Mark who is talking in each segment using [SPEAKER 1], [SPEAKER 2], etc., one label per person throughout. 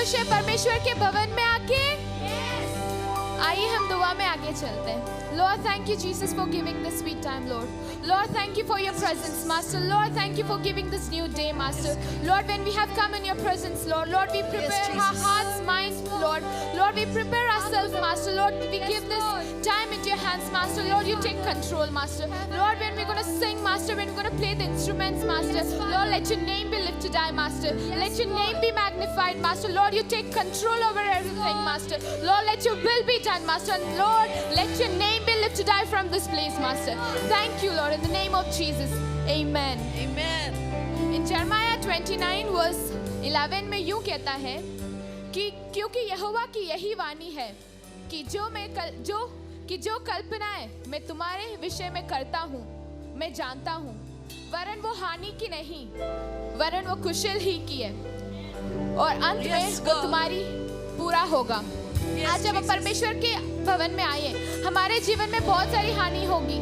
[SPEAKER 1] खुश है परमेश्वर के भवन में आके? आइए हम दुआ में आगे चलते हैं। Lord, thank you, Jesus, for giving this sweet time, Lord. Lord, thank you for your presence, Master. Lord, thank you for giving this new day, Master. Lord, when we have come in your presence, Lord, we prepare our hearts, minds, Lord. Lord, we prepare ourselves, Master. Lord, we give this time into your hands, Master. Lord, you take control, Master. Lord, when we're going to sing, Master, when we're going to play the instruments, Master, Lord, let your name be lifted high, Master. Let your name be magnified, Master. Lord, you take control over everything, Master. Lord, let your will be done, Master. And Lord, let your name be lifted high from this place, Master. Thank you, Lord, in the name of Jesus. Amen.
[SPEAKER 2] Amen.
[SPEAKER 1] In Jeremiah 29 verse 11 में यूं कहता है कि क्योंकि यहोवा की यही वाणी है कि जो कल्पनाएं मैं तुम्हारे विषय में करता हूँ मैं जानता हूँ, वरन वो हानि की नहीं वरन वो कुशल ही की है, और अंत में वो तुम्हारी पूरा होगा। आज जब हम परमेश्वर के भवन में आए, हमारे जीवन में बहुत सारी हानि होगी,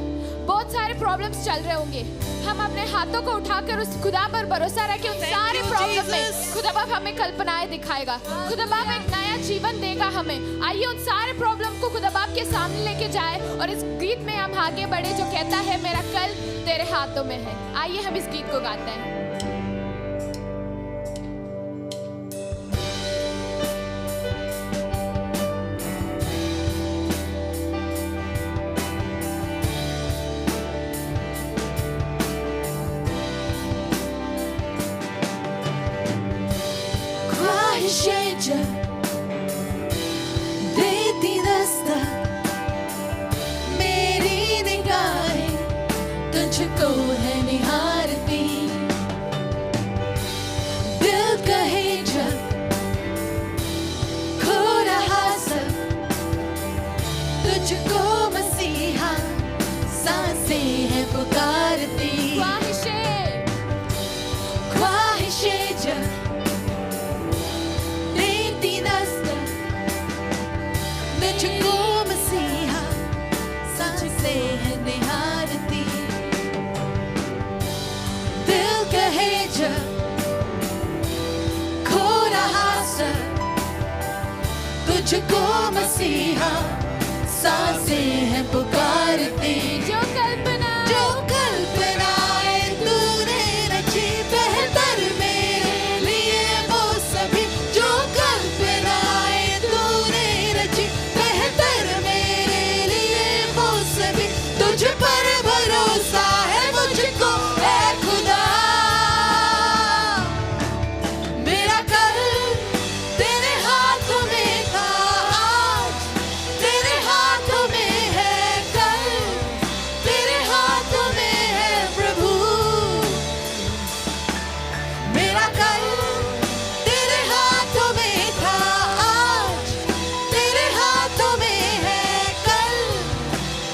[SPEAKER 1] बहुत सारे प्रॉब्लम्स चल रहे होंगे। हम अपने हाथों को उठाकर उस खुदा पर भरोसा रखें, उन सारे प्रॉब्लम में खुदा बाप हमें कल्पनाएं दिखाएगा, खुदा बाप एक नया जीवन देगा हमें। आइए उन सारे प्रॉब्लम को खुदा बाप के सामने लेके जाए और इस गीत में हम आगे बढ़े जो कहता है मेरा कल तेरे हाथों में है। आइए हम इस गीत को गाते हैं।
[SPEAKER 2] देती दस्तक मेरी निगाहें तुझको है निहारती, दिल कहे जब खो रहा सब तुझको मसीहा, सांसें हैं पुकारती, ख्वाहिशें जब तुझको मसीहा, सांसें हैं निहारती, दिल कहे जब खो रहा सब तुझको मसीहा, सांसें हैं पुकारती। जो कल्पनाएं तूने रची बेहतर मेरे लिए वो सभी, जो कल्पनाएं तूने रची तुझ पर भरोसा है मुझको ऐ खुदा, मेरा कल तेरे हाथों में था, आज तेरे हाथों में है, कल तेरे हाथों में है प्रभु, मेरा कल तेरे हाथों में था, आज तेरे हाथों में है, कल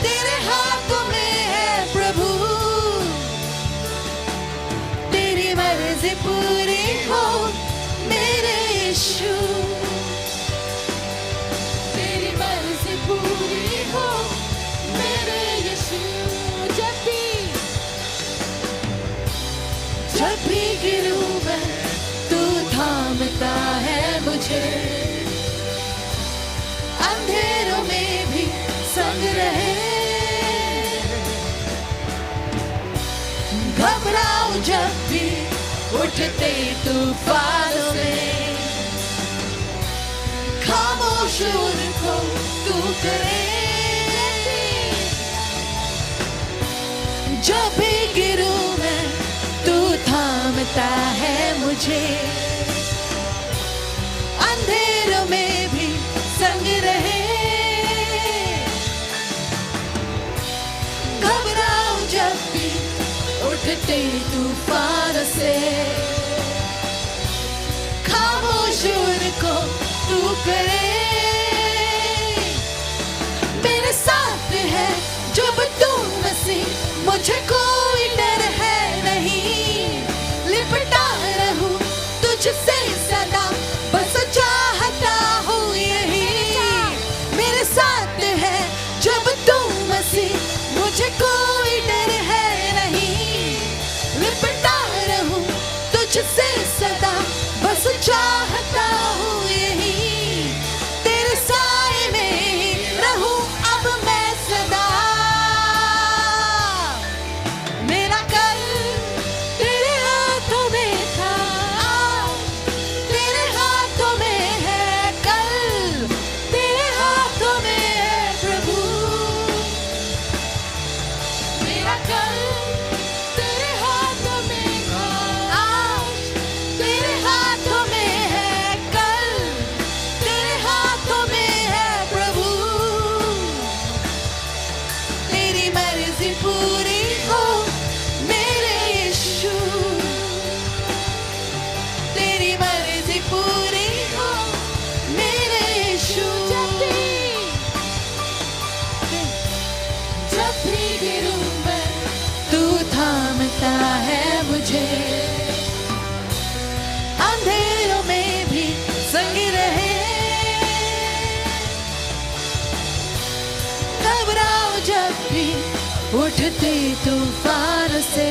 [SPEAKER 2] तेरे हाथों में है प्रभु, तेरी मर्जी पूरी हो मेरे यीशु, तेरी मर्जी पूरी हो मेरे यीशु। जब भी गिरूं मैं तू थामता है मुझे, अंधेरों में भी संग रहे, घबराऊं जब भी उठते तूफानों में, खामोश उनको तू करे, जब भी गिरूं मैं तू थामता है मुझे, अंधेरों में भी संग रहे, घबराऊं जब भी उठते तूफान से, खामोश उनको तू करे, मेरे साथ है जब तू मसीह, मुझे कोई डर है नहीं, लिपटा रहूं तुझसे सदा, बस चाहता हूँ यही, मेरे साथ है जब तू मसीह, मुझे कोई डर है नहीं, लिपटा रहूं तुझसे सदा, बस चाहता हूँ से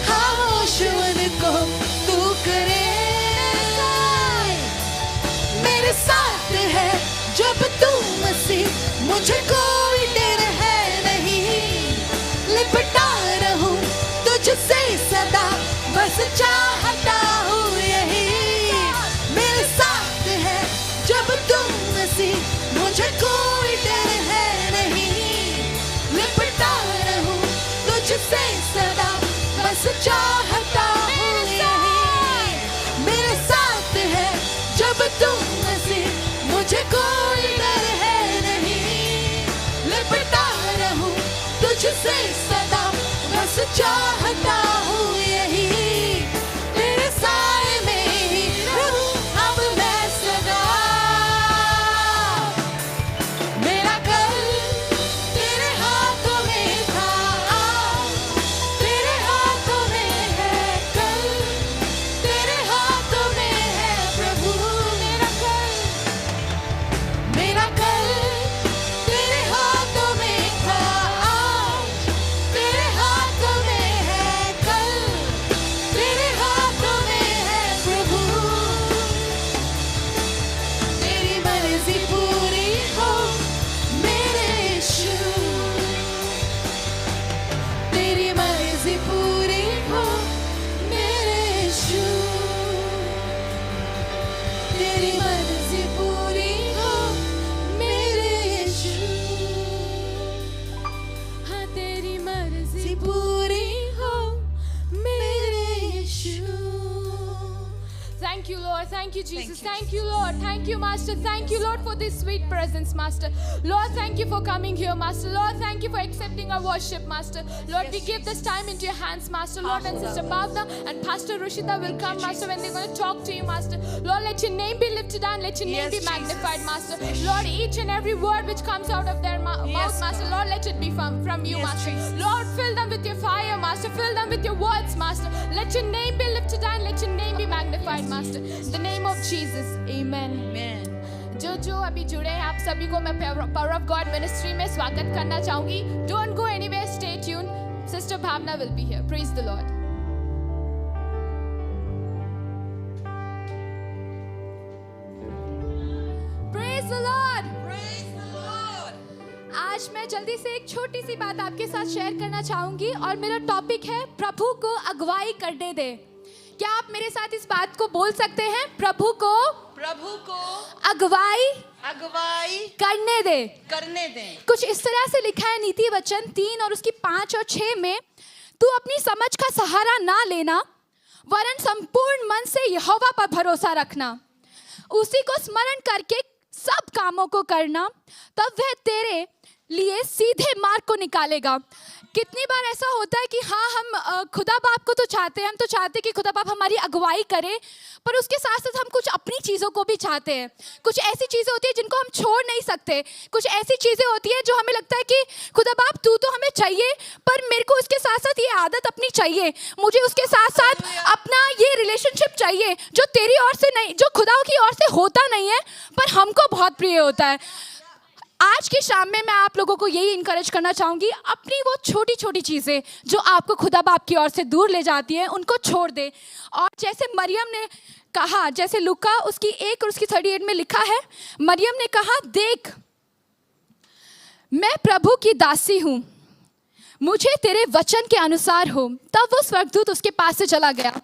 [SPEAKER 2] खामोश उनको तू करे। मेरे साथ है जब तू मसीह, मुझे कोई डर है नहीं। लिपटा रहूं तुझसे सदा, बस चाहता हूँ यही। मेरे साथ है जब तू मसीह, मुझे कोई डर है नहीं। लिपटा रहूं तुझसे सदा, बस चाहता हूँ यही। मेरे साथ है जब तू मसीह, मुझे कोई डर है नहीं। लिपटा रहूं तुझसे सदा, बस चाहता हूँ यही। तेरे साए में ही रहूं अब मैं सदा। मेरा कल तेरे हाथों में था, तेरे हाथों में है कल, तेरे हाथों में है प्रभु। मेरा कल तेरे हाथों में था, तेरे हाथों में है कल, तेरे हाथों में है प्रभु। तेरी मर्जी पूरी हो मेरे यीशु, तेरी मर्जी पूरी हो मेरे यीशु, तेरी मर्जी पूरी हो मेरे यीशु। हाँ, तेरी मर्जी पूरी हो मेरे यीशु।
[SPEAKER 1] Thank you, Lord. Thank you, Jesus. Thank you, Lord. Thank you, Master. Thank you, Lord, for this sweet presence, Master. Lord, thank you for coming here, Master. Lord, thank you for accepting our worship, Master. Lord, we give this time into your hands, Master. Lord, and Sister Bhavna and Pastor Rushita will come, Master, when they're going to talk to you, Master. Lord, let your name be lifted and let your name be magnified, Master. Lord, each and every word which comes out of their mouth, Master, Lord, let it be from you, Master. Lord, fill them with your fire, Master. Fill them with your words, Master. Let your name be lifted and let your name be magnified, Master. In the name of Jesus, amen. जो अभी जुड़े हैं आप सभी को मैं power of God ministry में स्वागत करना चाहूंगी. Don't go anywhere, stay tune. Sister Bhavna will be here. Praise the lord. Praise the lord. आज मैं जल्दी से एक छोटी सी बात आपके साथ शेयर करना चाहूंगी और मेरा टॉपिक है प्रभु को अगुवाई करने दे. क्या आप मेरे साथ इस बात को बोल सकते हैं? प्रभु को अगुवाई करने दे. कुछ इस तरह से लिखा है नीति वचन 3 और उसकी 5 और 6 में, तू अपनी समझ का सहारा ना लेना वरन संपूर्ण मन से यहोवा पर भरोसा रखना. उसी को स्मरण करके सब कामों को करना, तब वह तेरे लिए सीधे मार्ग को निकालेगा. कितनी बार ऐसा होता है कि हाँ, हम खुदा बाप को तो चाहते हैं, हम तो चाहते हैं कि खुदा बाप हमारी अगुवाई करे, पर उसके साथ साथ हम कुछ अपनी चीज़ों को भी चाहते हैं. कुछ ऐसी चीज़ें होती है जिनको हम छोड़ नहीं सकते. कुछ ऐसी चीज़ें होती है जो हमें लगता है कि खुदा बाप तू तो हमें चाहिए, पर मेरे को उसके साथ साथ ये आदत अपनी चाहिए, मुझे उसके साथ साथ अपना ये रिलेशनशिप चाहिए जो तेरी ओर से नहीं, जो खुदा की ओर से होता नहीं है पर हमको बहुत प्रिय होता है. आज की शाम में मैं आप लोगों को यही इनकरेज करना चाहूँगी, अपनी वो छोटी छोटी चीज़ें जो आपको खुदा बाप की ओर से दूर ले जाती है उनको छोड़ दे. और जैसे मरियम ने कहा, जैसे लूका उसकी 1 और उसकी 38 में लिखा है, मरियम ने कहा, देख मैं प्रभु की दासी हूँ, मुझे तेरे वचन के अनुसार हो. तब वो स्वर्गदूत उसके पास से चला गया.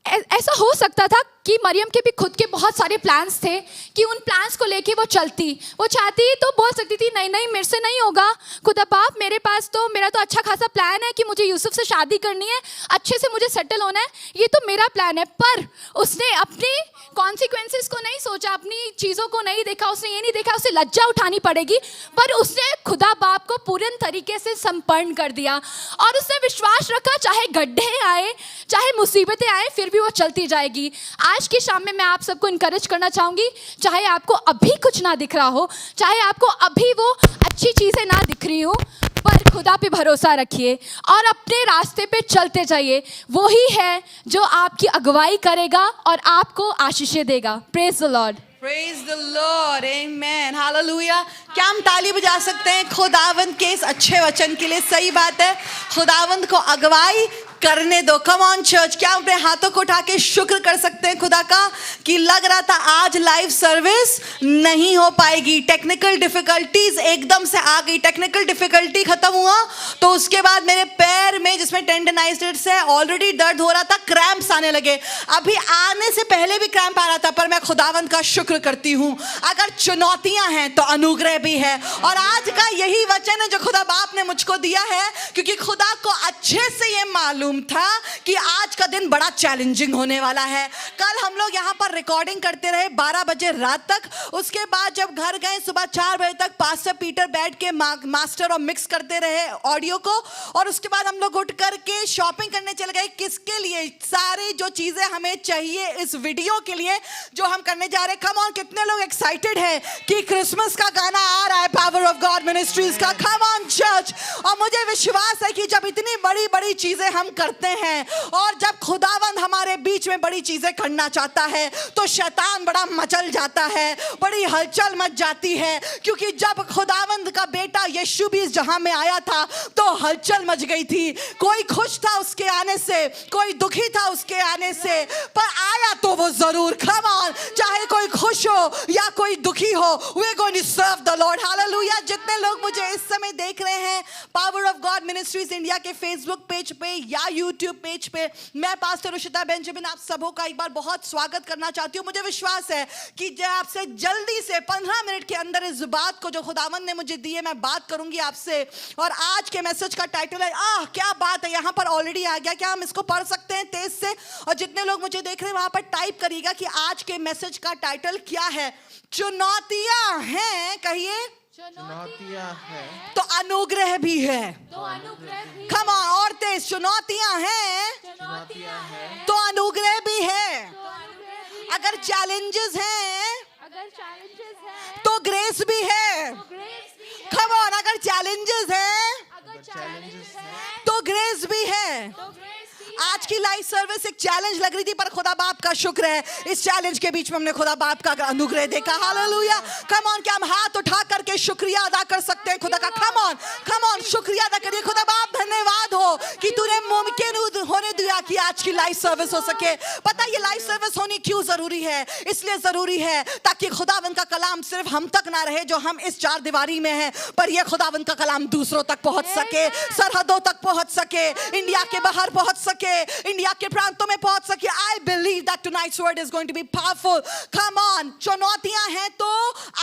[SPEAKER 1] ऐसा हो सकता था कि मरियम के भी खुद के बहुत सारे प्लान्स थे कि उन प्लान्स को लेके वो चलती, वो चाहती तो बोल सकती थी नहीं नहीं मेरे से नहीं होगा खुदा बाप, मेरे पास तो मेरा तो अच्छा खासा प्लान है कि मुझे यूसुफ से शादी करनी है, अच्छे से मुझे सेटल होना है, ये तो मेरा प्लान है. पर उसने अपने कॉन्सिक्वेंसेस को नहीं सोचा, अपनी चीज़ों को नहीं देखा, उसने ये नहीं देखा उसे लज्जा उठानी पड़ेगी, पर उसने खुदा बाप को पूर्ण तरीके से संपन्न कर दिया और उसने विश्वास रखा, चाहे गड्ढे आए, चाहे मुसीबतें आए, फिर भी वो चलती जाएगी. आज की शाम में मैं आप सबको इनकरेज करना चाहूँगी, चाहे आपको अभी कुछ ना दिख रहा हो, चाहे आपको अभी वो अच्छी चीज़ें ना दिख रही हो, पर खुदा पे भरोसा रखिए और अपने रास्ते पे चलते जाइए. वो ही है जो आपकी अगुवाई करेगा और आपको आशीषें देगा. Praise the Lord.
[SPEAKER 3] Praise the Lord, Amen, Hallelujah. क्या हम ताली बजा सकते हैं खुदावंद के इस अच्छे वचन के लिए? सही बात है, खुदावंद को अगुवाई करने दो. कम ऑन चर्च, क्या हम अपने हाथों को उठा के शुक्र कर सकते हैं खुदा का कि लग रहा था आज लाइव सर्विस नहीं हो पाएगी, टेक्निकल डिफिकल्टीज एकदम से आ गई. टेक्निकल डिफिकल्टी खत्म हुआ तो उसके बाद मेरे पैर में जिसमें टेंडनाइटिस है ऑलरेडी दर्द हो रहा था, क्रैम्प्स आने लगे. अभी आने से पहले भी क्रैम्प आ रहा था, पर मैं खुदावंद का शुक्र करती हूँ. अगर चुनौतियां हैं तो अनुग्रह भी है. और आज का यही वचन है जो खुदा बाप ने मुझको दिया है, क्योंकि खुदा को अच्छे से ये मालूम था कि आज का दिन बड़ा चैलेंजिंग होने वाला है. कल हम लोग यहाँ पर रिकॉर्डिंग करते रहे 12 बजे रात तक. उसके बाद जब घर गए सुबह 4 बजे तक पास्टर पीटर बैठ के मास्टर और मिक्स करते रहे ऑडियो को. और उसके बाद हम लोग उठ करके शॉपिंग करने चले गए. किसके लिए? सारी जो चीजें हमें चाहिए इस वीडियो के लिए जो हम करने जा रहे हैं. कम ऑन, कितने लोग एक्साइटेड है कि क्रिसमस का गाना आ रहा है पावर ऑफ गॉड मिनिस्ट्रीज का? Come on church. और मुझे विश्वास है कि जब इतनी बड़ी बड़ी चीजें हम करते हैं और जब खुदावंद हमारे बीच में बड़ी चीजें करना चाहता है तो शैतान बड़ा मचल जाता है, बड़ी हलचल मच जाती है. क्योंकि जब खुदावंद का बेटा यीशु भी इस जहां में आया था तो हलचल मच गई थी. कोई खुश था उसके आने से, कोई दुखी था उसके आने से, पर आया तो वो जरूर. कम ऑन, चाहे कोई खुश हो या कोई दुखी हो, we going to serve the lord. Hallelujah. जितने लोग मुझे इस समय देख रहे हैं power of God ministries India के फेसबुक पेज पे या यूट्यूब पेज पे, मैं पास्टर उशिता बेंजामिन आप सबों का एक बार बहुत स्वागत करना चाहती हूँ. मुझे विश्वास है कि जब आपसे जल्दी से 15 मिनट के अंदर इस बात को जो खुदावंद ने मुझे दी है मैं बात करूंगी आपसे. और आज के मैसेज का टाइटल है क्या बात है. यहाँ पर ऑलरेडी आ गया, क्या हम इसको पढ़ सकते हैं तेज से? और जितने लोग मुझे देख रहे हैं वहां पर टाइप करिएगा कि आज के मैसेज का टाइटल क्या है. चुनौतियां हैं, कहिए.
[SPEAKER 2] चुनौतियां हैं
[SPEAKER 3] तो अनुग्रह भी है.
[SPEAKER 1] तो अनुग्रह भी,
[SPEAKER 3] कम ऑन, और तेज. चुनौतियां हैं
[SPEAKER 1] चुनौतियां हैं
[SPEAKER 3] तो अनुग्रह भी है.
[SPEAKER 1] तो अनुग्रह भी,
[SPEAKER 3] अगर चैलेंजेस हैं
[SPEAKER 1] अगर challenges हैं
[SPEAKER 3] तो ग्रेस भी है.
[SPEAKER 1] तो grace भी है.
[SPEAKER 3] कम ऑन, अगर चैलेंजेस हैं
[SPEAKER 1] अगर challenges हैं
[SPEAKER 3] तो ग्रेस भी है.
[SPEAKER 1] तो grace भी है.
[SPEAKER 3] आज की लाइव सर्विस एक चैलेंज लग रही थी, पर खुदा बाप का शुक्र है इस चैलेंज के बीच में हमने खुदा बाप का अनुग्रह देखा. हालेलुया. कम ऑन, क्या हम हाथ उठा करके शुक्रिया अदा कर सकते हैं खुदा का? कम ऑन, शुक्रिया अदा करिए. खुदा बाप धन्यवाद हो कि तूने मुमकिन होने दिया कि आज की लाइव सर्विस हो सके. पता है ये लाइव सर्विस होनी क्यों जरूरी है? इसलिए जरूरी है ताकि खुदावंद का कलाम सिर्फ हम तक ना रहे जो हम इस चार दीवारी में हैं, पर यह खुदावंद का कलाम दूसरों तक पहुंच सके, सरहदों तक पहुंच सके, इंडिया के बाहर पहुंच सके, इंडिया के प्रांतों में पहुंच सके. I believe that tonight's word is going to be powerful. Come on, चुनौतियां हैं तो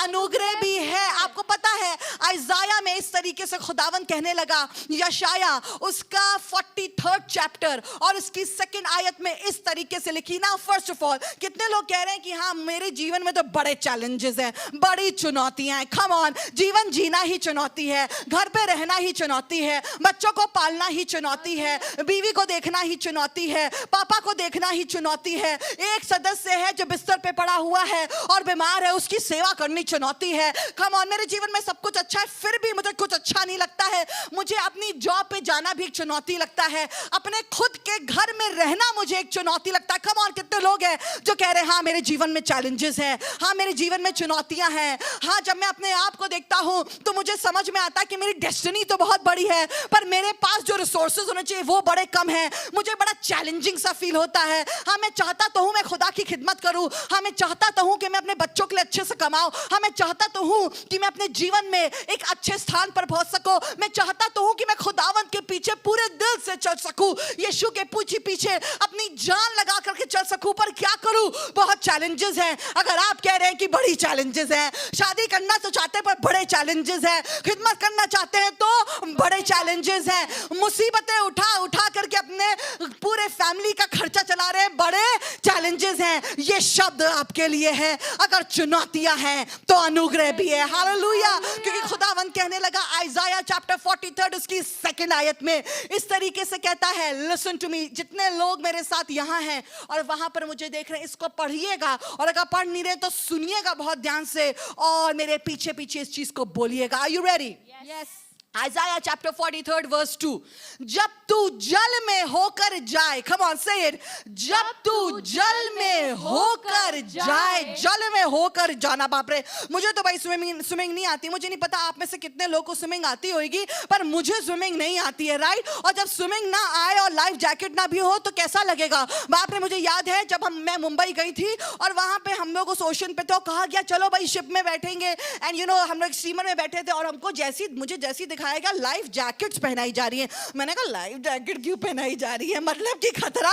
[SPEAKER 3] अनुग्रह भी है. आपको पता है आइजाया में इस तरीके से खुदावंद कहने लगा, यशाया उसका 43rd चैप्टर और इसकी 2nd आयत में इस तरीके से लिखी ना. फर्स्ट ऑफ ऑल, कितने लोग कह रहे हैं कि हाँ मेरे जीवन में तो बड़े चैलेंजेस हैं, बड़ी चुनौतियां हैं. कम ऑन, जीवन जीना ही चुनौती है, घर पे रहना ही चुनौती है, बच्चों को पालना ही चुनौती है, बीवी को देखना ही चुनौती है, पापा को देखना ही चुनौती है, एक सदस्य है जो बिस्तर पे पड़ा हुआ है और बीमार है उसकी सेवा करनी चुनौती है. कम ऑन, मेरे जीवन में सब कुछ अच्छा है फिर भी मुझे कुछ अच्छा नहीं लगता है, मुझे अपनी जॉब पे जाना भी एक चुनौती लगता है, अपने खुद के घर में रहना मुझे एक चुनौती लगता है. कम ऑन, कितने लोग हैं जो कह रहे हैं हाँ मेरे जीवन में चैलेंजेस हैं, हाँ मेरे जीवन में चुनौतियां हैं. हाँ, जब मैं अपने आप को देखता हूं तो मुझे समझ में आता है कि मेरी डेस्टिनी तो बहुत बड़ी है, पर मेरे पास जो रिसोर्सेज होने चाहिए वो बड़े कम हैं. मुझे बड़ा चैलेंजिंग सा फील होता है. हाँ, मैं चाहता तो हूं मैं खुदा की खिदमत करूं, हाँ मैं चाहता तो हूं कि मैं अपने बच्चों के लिए अच्छे से कमाऊं, हाँ मैं चाहता तो हूं कि मैं अपने जीवन में एक अच्छे स्थान पर पहुंच सकूं, मैं चाहता तो हूं कि मैं खुदावंद के पीछे पूरे दिल से चल सकूं, यीशु के पीछे अपनी जान लगा करके चल सकूं. पर क्या करूं? बहुत चैलेंजेस हैं. अगर आप कह रहे हैं कि बड़ी चैलेंजेस हैं, शादी करना तो चाहते हैं पर बड़े चैलेंजेस हैं, खिदमत करना चाहते हैं तो बड़े चैलेंजेस हैं, मुसीबतें उठा करके अपने पूरे फैमिली का खर्चा चला रहे हैं, बड़े चैलेंजेस हैं. ये शब्द आपके लिए है. अगर चुनौतियां हैं तो अनुग्रह भी है. हालेलुया. क्योंकि खुदावंद कहने लगा आइजाया चैप्टर 43 उसकी 2nd आयत में इस तरीके से कहता है, लिसन टू मी. जितने लोग मेरे साथ यहाँ हैं और वहां पर मुझे देख रहे हैं, इसको पढ़िएगा और अगर पढ़ नहीं रहे तो सुनिएगा बहुत ध्यान से और मेरे पीछे इस चीज को बोलिएगा. Are you ready?
[SPEAKER 1] Yes.
[SPEAKER 3] Isaiah chapter 43 verse 2. जब तू जल में होकर जाए, come on say it, जब तू जल में होकर जाए, जल में होकर जाना। बाप रे, मुझे तो भाई स्विमिंग नहीं आती, मुझे नहीं पता आप में से कितने लोगों को स्विमिंग आती होगी, पर मुझे स्विमिंग नहीं आती है, राइट। और जब स्विमिंग ना आए और लाइफ जैकेट ना भी हो तो कैसा लगेगा। बाप रे, मुझे याद है जब मैं मुंबई गई थी और वहां पे हम लोग उस ओशन पे तो कहा गया चलो भाई शिप में बैठेंगे, एंड यू नो हम लोग स्टीमर में बैठे थे और हमको मुझे जैसी दिखाया गया लाइफ जैकेट्स पहनाई जा रही है। मैंने कहा लाइफ जैकेट क्यों पहनाई जा रही है, मतलब कि खतरा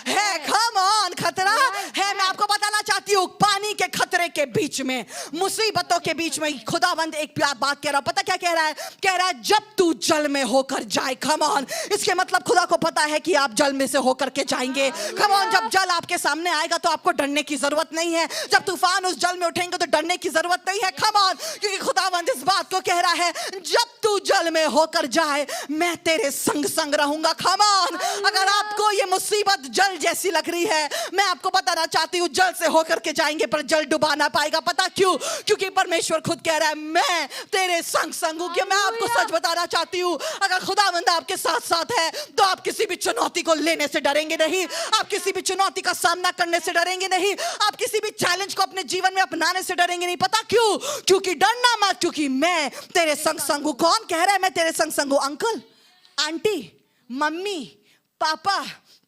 [SPEAKER 3] है। कम ऑन, खतरा है। मैं आपको बताना चाहती हूँ, पानी के खतरे के बीच में, मुसीबतों के बीच में खुदावंद एक बात कह रहा है। पता क्या कह रहा है? कह रहा है जब तू जल में होकर जाए। कम ऑन, इसके मतलब खुदा को पता है कि आप जल में से होकर के जाएंगे। कम ऑन, जब जल आपके सामने आएगा तो आपको डरने की जरूरत नहीं है। जब तूफान उस जल में उठेंगे तो डरने की जरूरत नहीं है। कम ऑन, क्योंकि खुदावंद इस बात को कह रहा है जब तू जल में होकर जाए मैं तेरे संग संग रहूंगा। कम ऑन, अगर आपको ये मुसीबत जल जैसी लग रही है, मैं आपको बताना चाहती हूँ जल से होकर के जाएंगे पर जल डुबा ना पाएगा। पता क्यों? क्योंकि परमेश्वर खुद कह रहा है मैं तेरे संग संग हूं। कि मैं आपको सच बताना चाहती हूँ, अगर खुदावंद आपके साथ साथ है तो आप किसी भी चुनौती को लेने से डरेंगे नहीं, आप किसी भी चुनौती का सामना करने से डरेंगे नहीं, आप किसी भी चैलेंज को अपने जीवन में अपनाने से डरेंगे नहीं। पता क्यों? क्योंकि डरना मत, क्योंकि मैं तेरे संग संग हूं। कौन कह रहा है मैं तेरे संग संग हूं? अंकल, आंटी, मम्मी, पापा,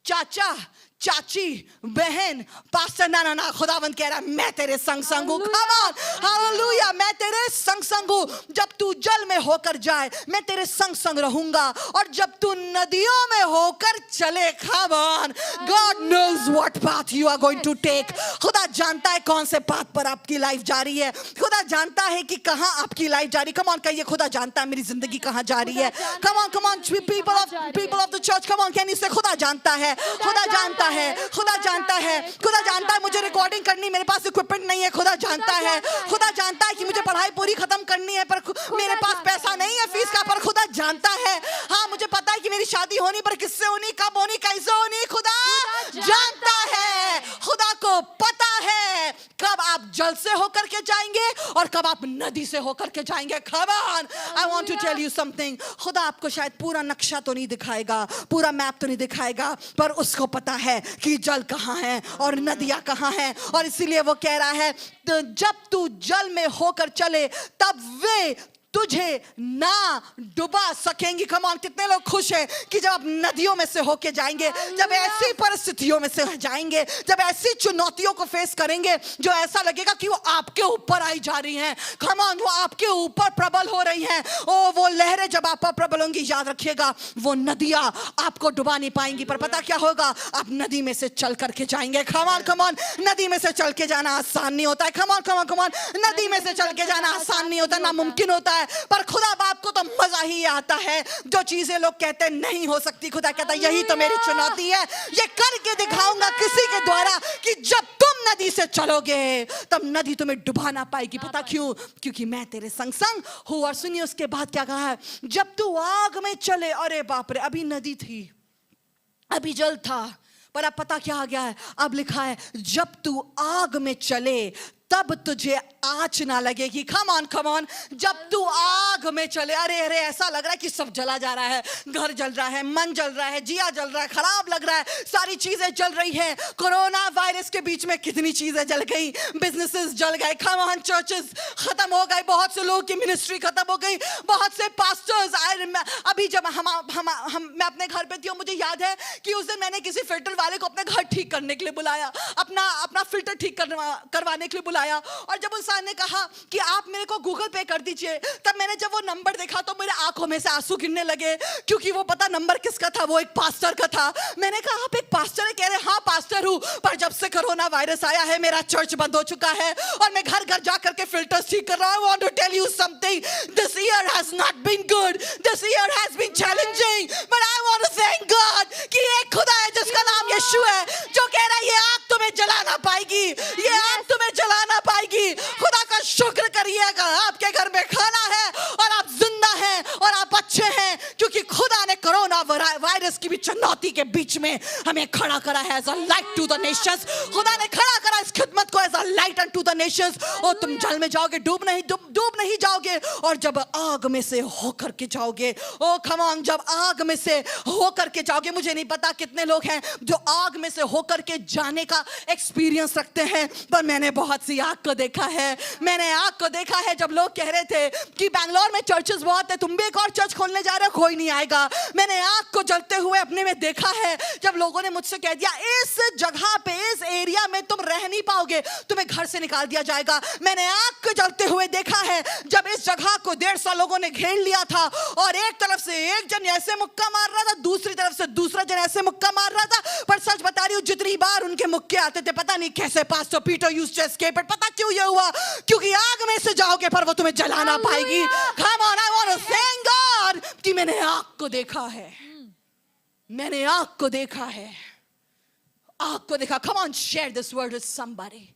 [SPEAKER 3] चाचा, चाची, बहन, पास्टर, ना ना, खुदावंद कह रहा है मैं तेरे संग संग हूं। कम ऑन, हालेलुया, मैं तेरे संग संग हूं। जब तू जल में होकर जाए मैं तेरे संग संग रहूंगा, और जब तू नदियों में होकर चले, come on, God knows what path you are going to take. खुदा जानता है कौन से पाथ पर आपकी लाइफ जा रही है। खुदा जानता है कि कहां आपकी लाइफ जा रही है। कम ऑन कहिए, खुदा जानता है मेरी जिंदगी कहां जा रही है। Come on people of the church, come on can you से खुदा जानता है, खुदा जानता है, खुदा जानता है, खुदा जानता है मुझे रिकॉर्डिंग करनी, मेरे पास इक्विपमेंट नहीं है। खुदा जानता है, खुदा जानता है कि मुझे पढ़ाई पूरी खत्म करनी है पर मेरे पास पैसा नहीं है फीस का, पर खुदा जानता है। हाँ, मुझे पता है कि मेरी शादी होनी पर किससे होनी, कब होनी, कैसे होनी, खुदा जानता है। खुदा को पता है कब आप जल से होकर के जाएंगे और कब आप नदी से होकर के जाएंगे। Come on, I want to tell you something. खुदा आपको शायद पूरा नक्शा तो नहीं दिखाएगा, पूरा मैप तो नहीं दिखाएगा, पर उसको पता है कि जल कहाँ है और नदियां कहाँ हैं, और इसीलिए वो कह रहा है तो जब तू जल में होकर चले तब वे तुझे ना डुबा सकेंगी। कम ऑन, कितने लोग खुश हैं कि जब आप नदियों में से होके जाएंगे, जब ऐसी परिस्थितियों में से जाएंगे, जब ऐसी चुनौतियों को फेस करेंगे जो ऐसा लगेगा कि वो आपके ऊपर आई जा रही हैं। कम ऑन, वो आपके ऊपर प्रबल हो रही हैं। ओ, वो लहरें जब आप पर प्रबल होंगी, याद रखिएगा वो नदियां आपको डुबा नहीं पाएंगी, पर पता क्या होगा, आप नदी में से चल करके जाएंगे। कम ऑन, नदी में से चल के जाना आसान नहीं होता है। कम ऑन, नदी में से चल के जाना आसान नहीं होता, नामुमकिन होता है, पर खुदा बाप को तो मजा ही आता है जो चीजें लोग कहते नहीं हो सकती। खुदा कहता है यही तो मेरी चुनौती है, ये करके दिखाऊंगा किसी के द्वारा कि जब तुम नदी से चलोगे तब नदी तुम्हें डुबा ना पाएगी। पता क्यों? क्योंकि मैं तेरे संग संग हूं। और सुनिए उसके बाद क्या कहा है, जब तू आग में चले। अरे बाप रे, अभी नदी थी, अभी जल था, पर अब पता क्या आ गया है, अब लिखा है जब तू आग में चले तब तुझे आँच ना लगेगी। कम ऑन, जब तू आग में चले। अरे ऐसा लग रहा है कि सब जला जा रहा है, घर जल रहा है, मन जल रहा है, जिया जल रहा है, खराब लग रहा है, सारी चीजें जल रही है। कोरोना वायरस के बीच में कितनी चीजें जल गई, बिजनेसेस जल गए, कम ऑन, चर्चेस खत्म हो गए, बहुत से लोगों की मिनिस्ट्री खत्म हो गई, बहुत से पास्टर्स। अभी जब मैं अपने घर पे थी और मुझे याद है कि उस दिन मैंने किसी फिल्टर वाले को अपने घर ठीक करने के लिए बुलाया, अपना फिल्टर ठीक करवाने के लिए बुलाया, और जब उस ने कहा कि आप मेरे को गूगल पे कर दीजिए, तब मैंने जब वो नंबर देखा तो मेरे आंखों में से आंसू गिरने लगे, क्योंकि वो पता नंबर किसका था, वो एक पास्टर का था। मैंने कहा आप एक पास्टर है? कह रहे हाँ पास्टर हूं, पर जब से कोरोना वायरस आया है मेरा चर्च बंद हो चुका है और मैं घर घर जाकर के फिल्टर्स ठीक कर रहा हूं। I want to tell you something, this year has not been good, this year has been challenging, but I want to thank God कि एक खुदा है जिसका नाम यीशु है, जो कह रहा है ये आग तुम्हें जला ना पाएगी, ये आग तुम्हें जला ना पाएगी। खुदा का शुक्र करिएगा आपके घर में खाना है और आप जिंदा हैं और आप अच्छे हैं, क्योंकि खुदा ने कोरोना वायरस की भी चुनौती चुनौती के बीच में हमें खड़ा करा है as a light to the nations. खुदा ने खड़ा करा इस खिदमत को as a light unto the nations. और तुम जल में जाओगे, डूब नहीं जाओगे। और जब आग में से होकर के जाओगे, ओ कम ऑन, जब आग में से होकर के जाओगे, मुझे नहीं पता कितने लोग हैं जो आग में से होकर के जाने का एक्सपीरियंस रखते हैं, पर मैंने बहुत सी आग को देखा है। मैंने आग को देखा है जब लोग कह रहे थे कि बैंगलोर में चर्चेस बहुत है, तुम भी एक और चर्च खोलने जा रहे हो, कोई नहीं आएगा। मैंने आग को जलते हुए अपने में देखा है जब लोगों ने मुझसे कह दिया इस जगह पे, इस एरिया में तुम रह नहीं पाओगे, तुम्हें घर से निकाल दिया जाएगा। मैंने आग को जलते हुए देखा है जब इस जगह को 150 लोगों ने घेर लिया था और एक तरफ से एक जन ऐसे मुक्का मार रहा था, दूसरी तरफ से दूसरा जन ऐसे मुक्का मार रहा था। पर सच बता रही हूं, जितनी बार उनके मुक्के आते थे, पता नहीं कैसे pastor Peter used to escape it. पता क्यों ये हुआ? क्योंकि आग में से जाओगे पर वो तुम्हें जला ना पाएगी। Come on, I want to thank God कि मैंने आग को देखा है। मैंने आग को देखा है, आग को देखा। Come on, share this word with somebody.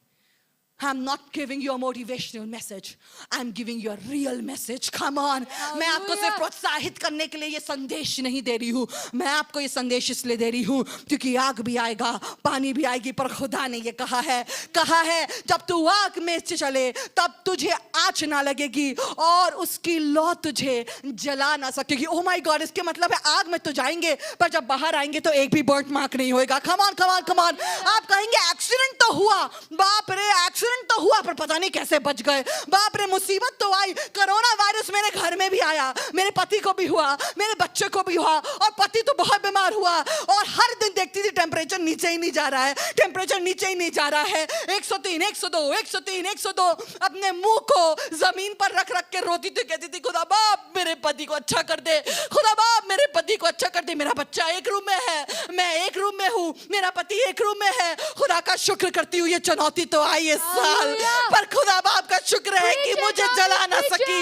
[SPEAKER 3] I'm not giving you a motivational message. I'm giving you a real message. Come on. मैं आपको सिर्फ प्रोत्साहित करने के लिए ये संदेश नहीं दे रही हूँ। मैं आपको ये संदेश इसलिए दे रही हूँ क्योंकि आग भी आएगा, पानी भी आएगी, पर खुदा ने ये कहा है जब तू आग में से चले तब तुझे आँच ना लगेगी और उसकी लौ तुझे जला ना सकेगी। Oh my God, इसके मतलब है आग में तो जाएंगे पर जब बाहर आएंगे तो एक भी बर्न मार्क नहीं होएगा। Come on, come on, come on. आप कहेंगे एक्सीडेंट तो हुआ, बाप रे एक्सीडेंट तो हुआ, पर पता नहीं कैसे बच गए। बाप रे मुसीबत तो आई, कोरोना वायरस मेरे घर में भी आया, मेरे पति को भी हुआ, मेरे बच्चे को भी हुआ, और पति तो बहुत बीमार हुआ। और हर दिन देखती थी टेम्परेचर नीचे ही नहीं जा रहा है, टेम्परेचर नीचे ही नहीं जा रहा है। 103, 102, 103, 102 अपने मुंह को जमीन पर रख रख के रोती थी, कहती थी खुदा बाप मेरे पति को अच्छा कर दे, खुदा बाप मेरे पति को अच्छा कर दे। मेरा बच्चा एक रूम में है, मैं एक रूम में हूँ, मेरा पति एक रूम में है। खुदा का शुक्र करती हूँ ये चुनौती तो आई इस साल, पर खुदा बाप का शुक्र है कि मुझे जला ना सकी,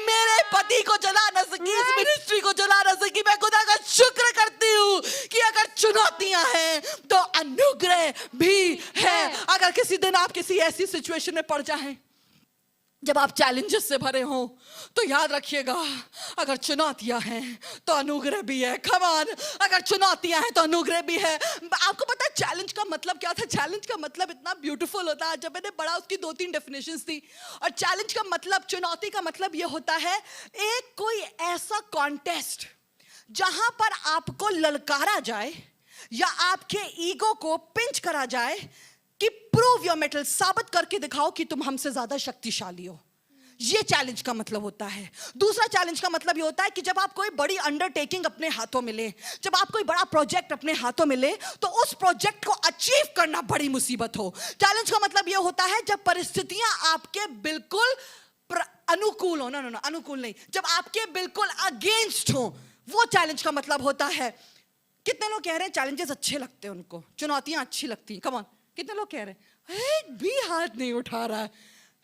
[SPEAKER 3] मेरे पति को जला ना सकी, इस मिनिस्ट्री को जला ना सकी। मैं खुदा का शुक्र करती हूँ कि अगर चुनौतियां हैं तो अनुग्रह भी है। अगर किसी दिन आप किसी ऐसी सिचुएशन में पड़ जाएं जब आप चैलेंजेस से भरे हो, तो याद रखिएगा अगर चुनौतियां हैं तो अनुग्रह भी है। कम ऑन, अगर चुनौतियां हैं तो अनुग्रह भी है। आपको पता है चैलेंज का मतलब क्या था? चैलेंज का मतलब इतना ब्यूटीफुल होता है, जब मैंने पढ़ा उसकी 2-3 डेफिनेशंस थी। और चैलेंज का मतलब, चुनौती का मतलब ये होता है एक कोई ऐसा कॉन्टेस्ट जहां पर आपको ललकारा जाए या आपके ईगो को पिंच करा जाए कि प्रूव योर मेटल, साबित करके दिखाओ कि तुम हमसे ज्यादा शक्तिशाली हो। ये चैलेंज का मतलब होता है। दूसरा चैलेंज का मतलब ये होता है कि जब आप कोई बड़ी अंडरटेकिंग अपने हाथों में ले, जब आप कोई बड़ा प्रोजेक्ट अपने हाथों में ले, तो उस प्रोजेक्ट को अचीव करना बड़ी मुसीबत हो। चैलेंज का मतलब ये होता है जब परिस्थितियां आपके बिल्कुल अनुकूल हो, ना अनुकूल नहीं, जब आपके बिल्कुल अगेंस्ट हो, वो चैलेंज का मतलब होता है। कितने लोग कह रहे हैं चैलेंजेस अच्छे लगते हैं उनको, चुनौतियां अच्छी लगती हैं? कम ऑन, कितने लोग कह रहे हैं? एक भी हाथ नहीं उठा रहा है,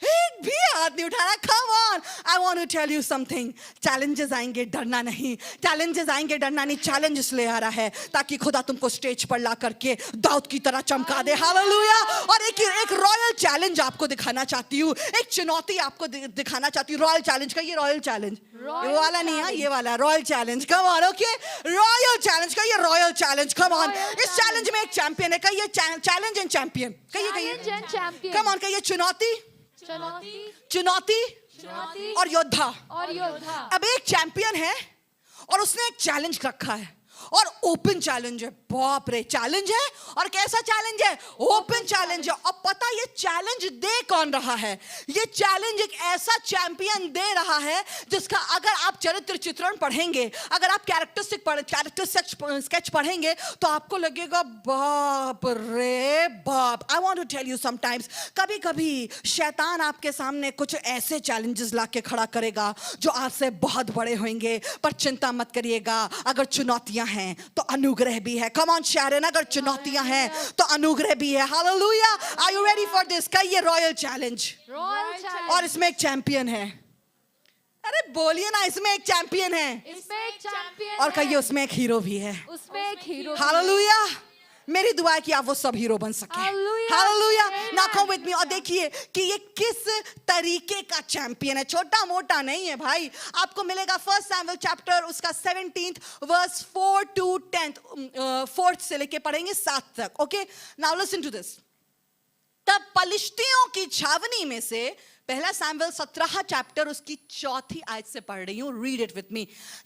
[SPEAKER 3] एक भी हाथ नहीं उठा रहा। Come on, I want to tell you something. Challenges आएंगे, डरना नहीं। चैलेंजेस आएंगे, डरना नहीं। चैलेंजेस ले आ रहा है ताकि खुदा तुमको स्टेज पर ला करके दाऊद की तरह चमका दे। हालेलुया। और एक रॉयल चैलेंज आपको दिखाना चाहती हूँ, एक चुनौती आपको दिखाना चाहती हूँ। रॉयल चैलेंज का ये रॉयल चैलेंज, ये वाला नहीं है, ये वाला royal challenge. Come on, okay, royal challenge का ये रॉयल चैलेंज। कम ऑन, इस चैलेंज में एक चैंपियन है। कहिए चैलेंज एंड चैंपियन। कहिए कम ऑन, कहिए चुनौती, चुनौती और योद्धा। अब एक चैंपियन है और उसने एक चैलेंज रखा है, और ओपन चैलेंज है। बाप रे, चैलेंज है, और कैसा चैलेंज है? ओपन चैलेंज है। और पता ये चैलेंज दे कौन रहा है? ये चैलेंज एक ऐसा चैंपियन दे रहा है जिसका अगर आप चरित्र चित्रण पढ़ेंगे, अगर आप कैरेक्टर स्केच पढ़ेंगे, तो आपको लगेगा बाप रे बाप। I want to tell you sometimes, कभी कभी शैतान आपके सामने कुछ ऐसे चैलेंजेस लाके खड़ा करेगा जो आपसे बहुत बड़े होंगे, पर चिंता मत करिएगा, अगर चुनौतियां हैं तो अनुग्रह भी है। कम ऑन शारन, अगर चुनौतियां हैं तो अनुग्रह भी है। Hallelujah. Are you ready for this? कहिए रॉयल चैलेंज। और इसमें एक चैंपियन है। अरे बोलिए ना, इसमें एक चैंपियन है।
[SPEAKER 1] इसमें एक चैंपियन
[SPEAKER 3] और कहिए उसमें एक हीरो भी है।
[SPEAKER 1] उसमें एक हीरो।
[SPEAKER 3] हालेलुया। मेरी दुआ है कि आप वो सब हीरो बन सके।
[SPEAKER 1] Hallelujah.
[SPEAKER 3] Hallelujah.
[SPEAKER 1] Amen.
[SPEAKER 3] Now come with me और देखिए कि ये किस तरीके का चैंपियन है, छोटा मोटा नहीं है भाई। आपको मिलेगा 1 सैमुएल चैप्टर उसका 17th verse 4 to 10th, 4th से लेके पढ़ेंगे 7 तक। Okay, now listen to this. तब पलिश्तियों की छावनी में से, पहला सैमुएल 17 चैप्टर उसकी 4थी आयत से पढ़ रही हूं, रीड इट विथ मी।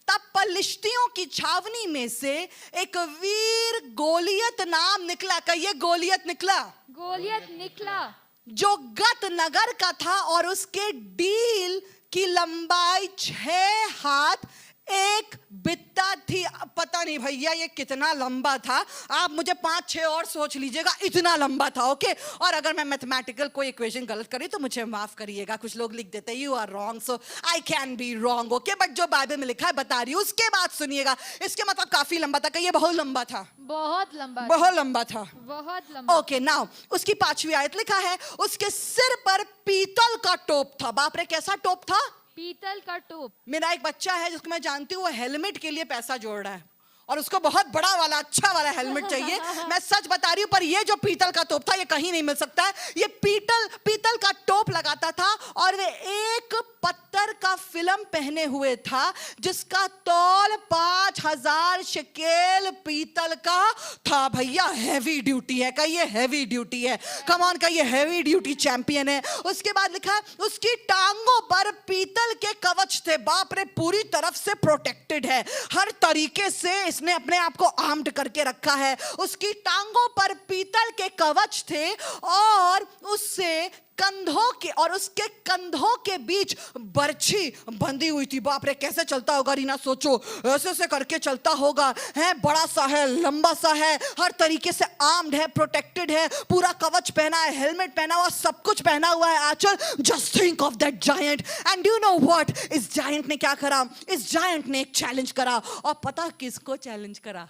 [SPEAKER 3] तब पलिश्तियों की छावनी में से एक वीर गोलियत नाम निकला। कहिए गोलियत निकला।
[SPEAKER 1] गोलियत निकला
[SPEAKER 3] जो गत नगर का था और उसके डील की लंबाई 6 हाथ 1 बित्ता थी। अब पता नहीं भैया ये कितना लंबा था, आप मुझे 5-6 और सोच लीजिएगा, इतना लंबा था। ओके, और अगर मैं मैथमेटिकल कोई इक्वेशन गलत करी तो मुझे माफ करिएगा। कुछ लोग लिख देते हैं you are wrong, so I can be wrong. Okay, but जो बाइबल में लिखा है बता रही हूं, उसके बाद सुनिएगा। इसके मतलब काफी लंबा था। कहिए बहुत लंबा था।
[SPEAKER 1] बहुत लंबा
[SPEAKER 3] बहुत लंबा था।
[SPEAKER 1] बहुत लंबा
[SPEAKER 3] ओके, नाउ उसकी 5वीं आयत लिखा है, उसके सिर पर पीतल का टोप था। बाप रे, कैसा टोप था?
[SPEAKER 1] पीतल का टोप।
[SPEAKER 3] मेरा एक बच्चा है जिसको मैं जानती हूँ, वो हेलमेट के लिए पैसा जोड़ रहा है और उसको बहुत बड़ा वाला अच्छा वाला हेलमेट चाहिए। मैं सच बता रही हूँ, पर ये जो पीतल का टोप था ये कहीं नहीं मिल सकता है। ये पीतल का टोप लगाता था और वे एक पत्थर का फिल्म पहने हुए था जिसका तौल 5000 शकेल पीतल का था। भैया हैवी ड्यूटी है। कहिए हैवी ड्यूटी है। कम ऑन, कहिए हैवी ड्यूटी चैंपियन है। उसके बाद लिखा है उसकी टांगों पर पीतल के कवच थे। बाप रे, पूरी तरफ से प्रोटेक्टेड है, हर तरीके से इसने अपने आप को आर्म्ड करके रखा है। उसकी टांगों पर पीतल के कवच थे और उसके कंधों के बीच बर्छी बंधी हुई थी। बाप रे, कैसे चलता होगा रीना, सोचो, ऐसे ऐसे करके चलता होगा। है बड़ा सा है, लंबा सा है, हर तरीके से आर्म्ड है, प्रोटेक्टेड है, पूरा कवच पहना है, हेलमेट पहना हुआ, सब कुछ पहना हुआ है। Achal, just think of that giant. And you know what, इस जायंट ने क्या करा? इस जायंट ने एक चैलेंज करा। और पता किसको चैलेंज करा?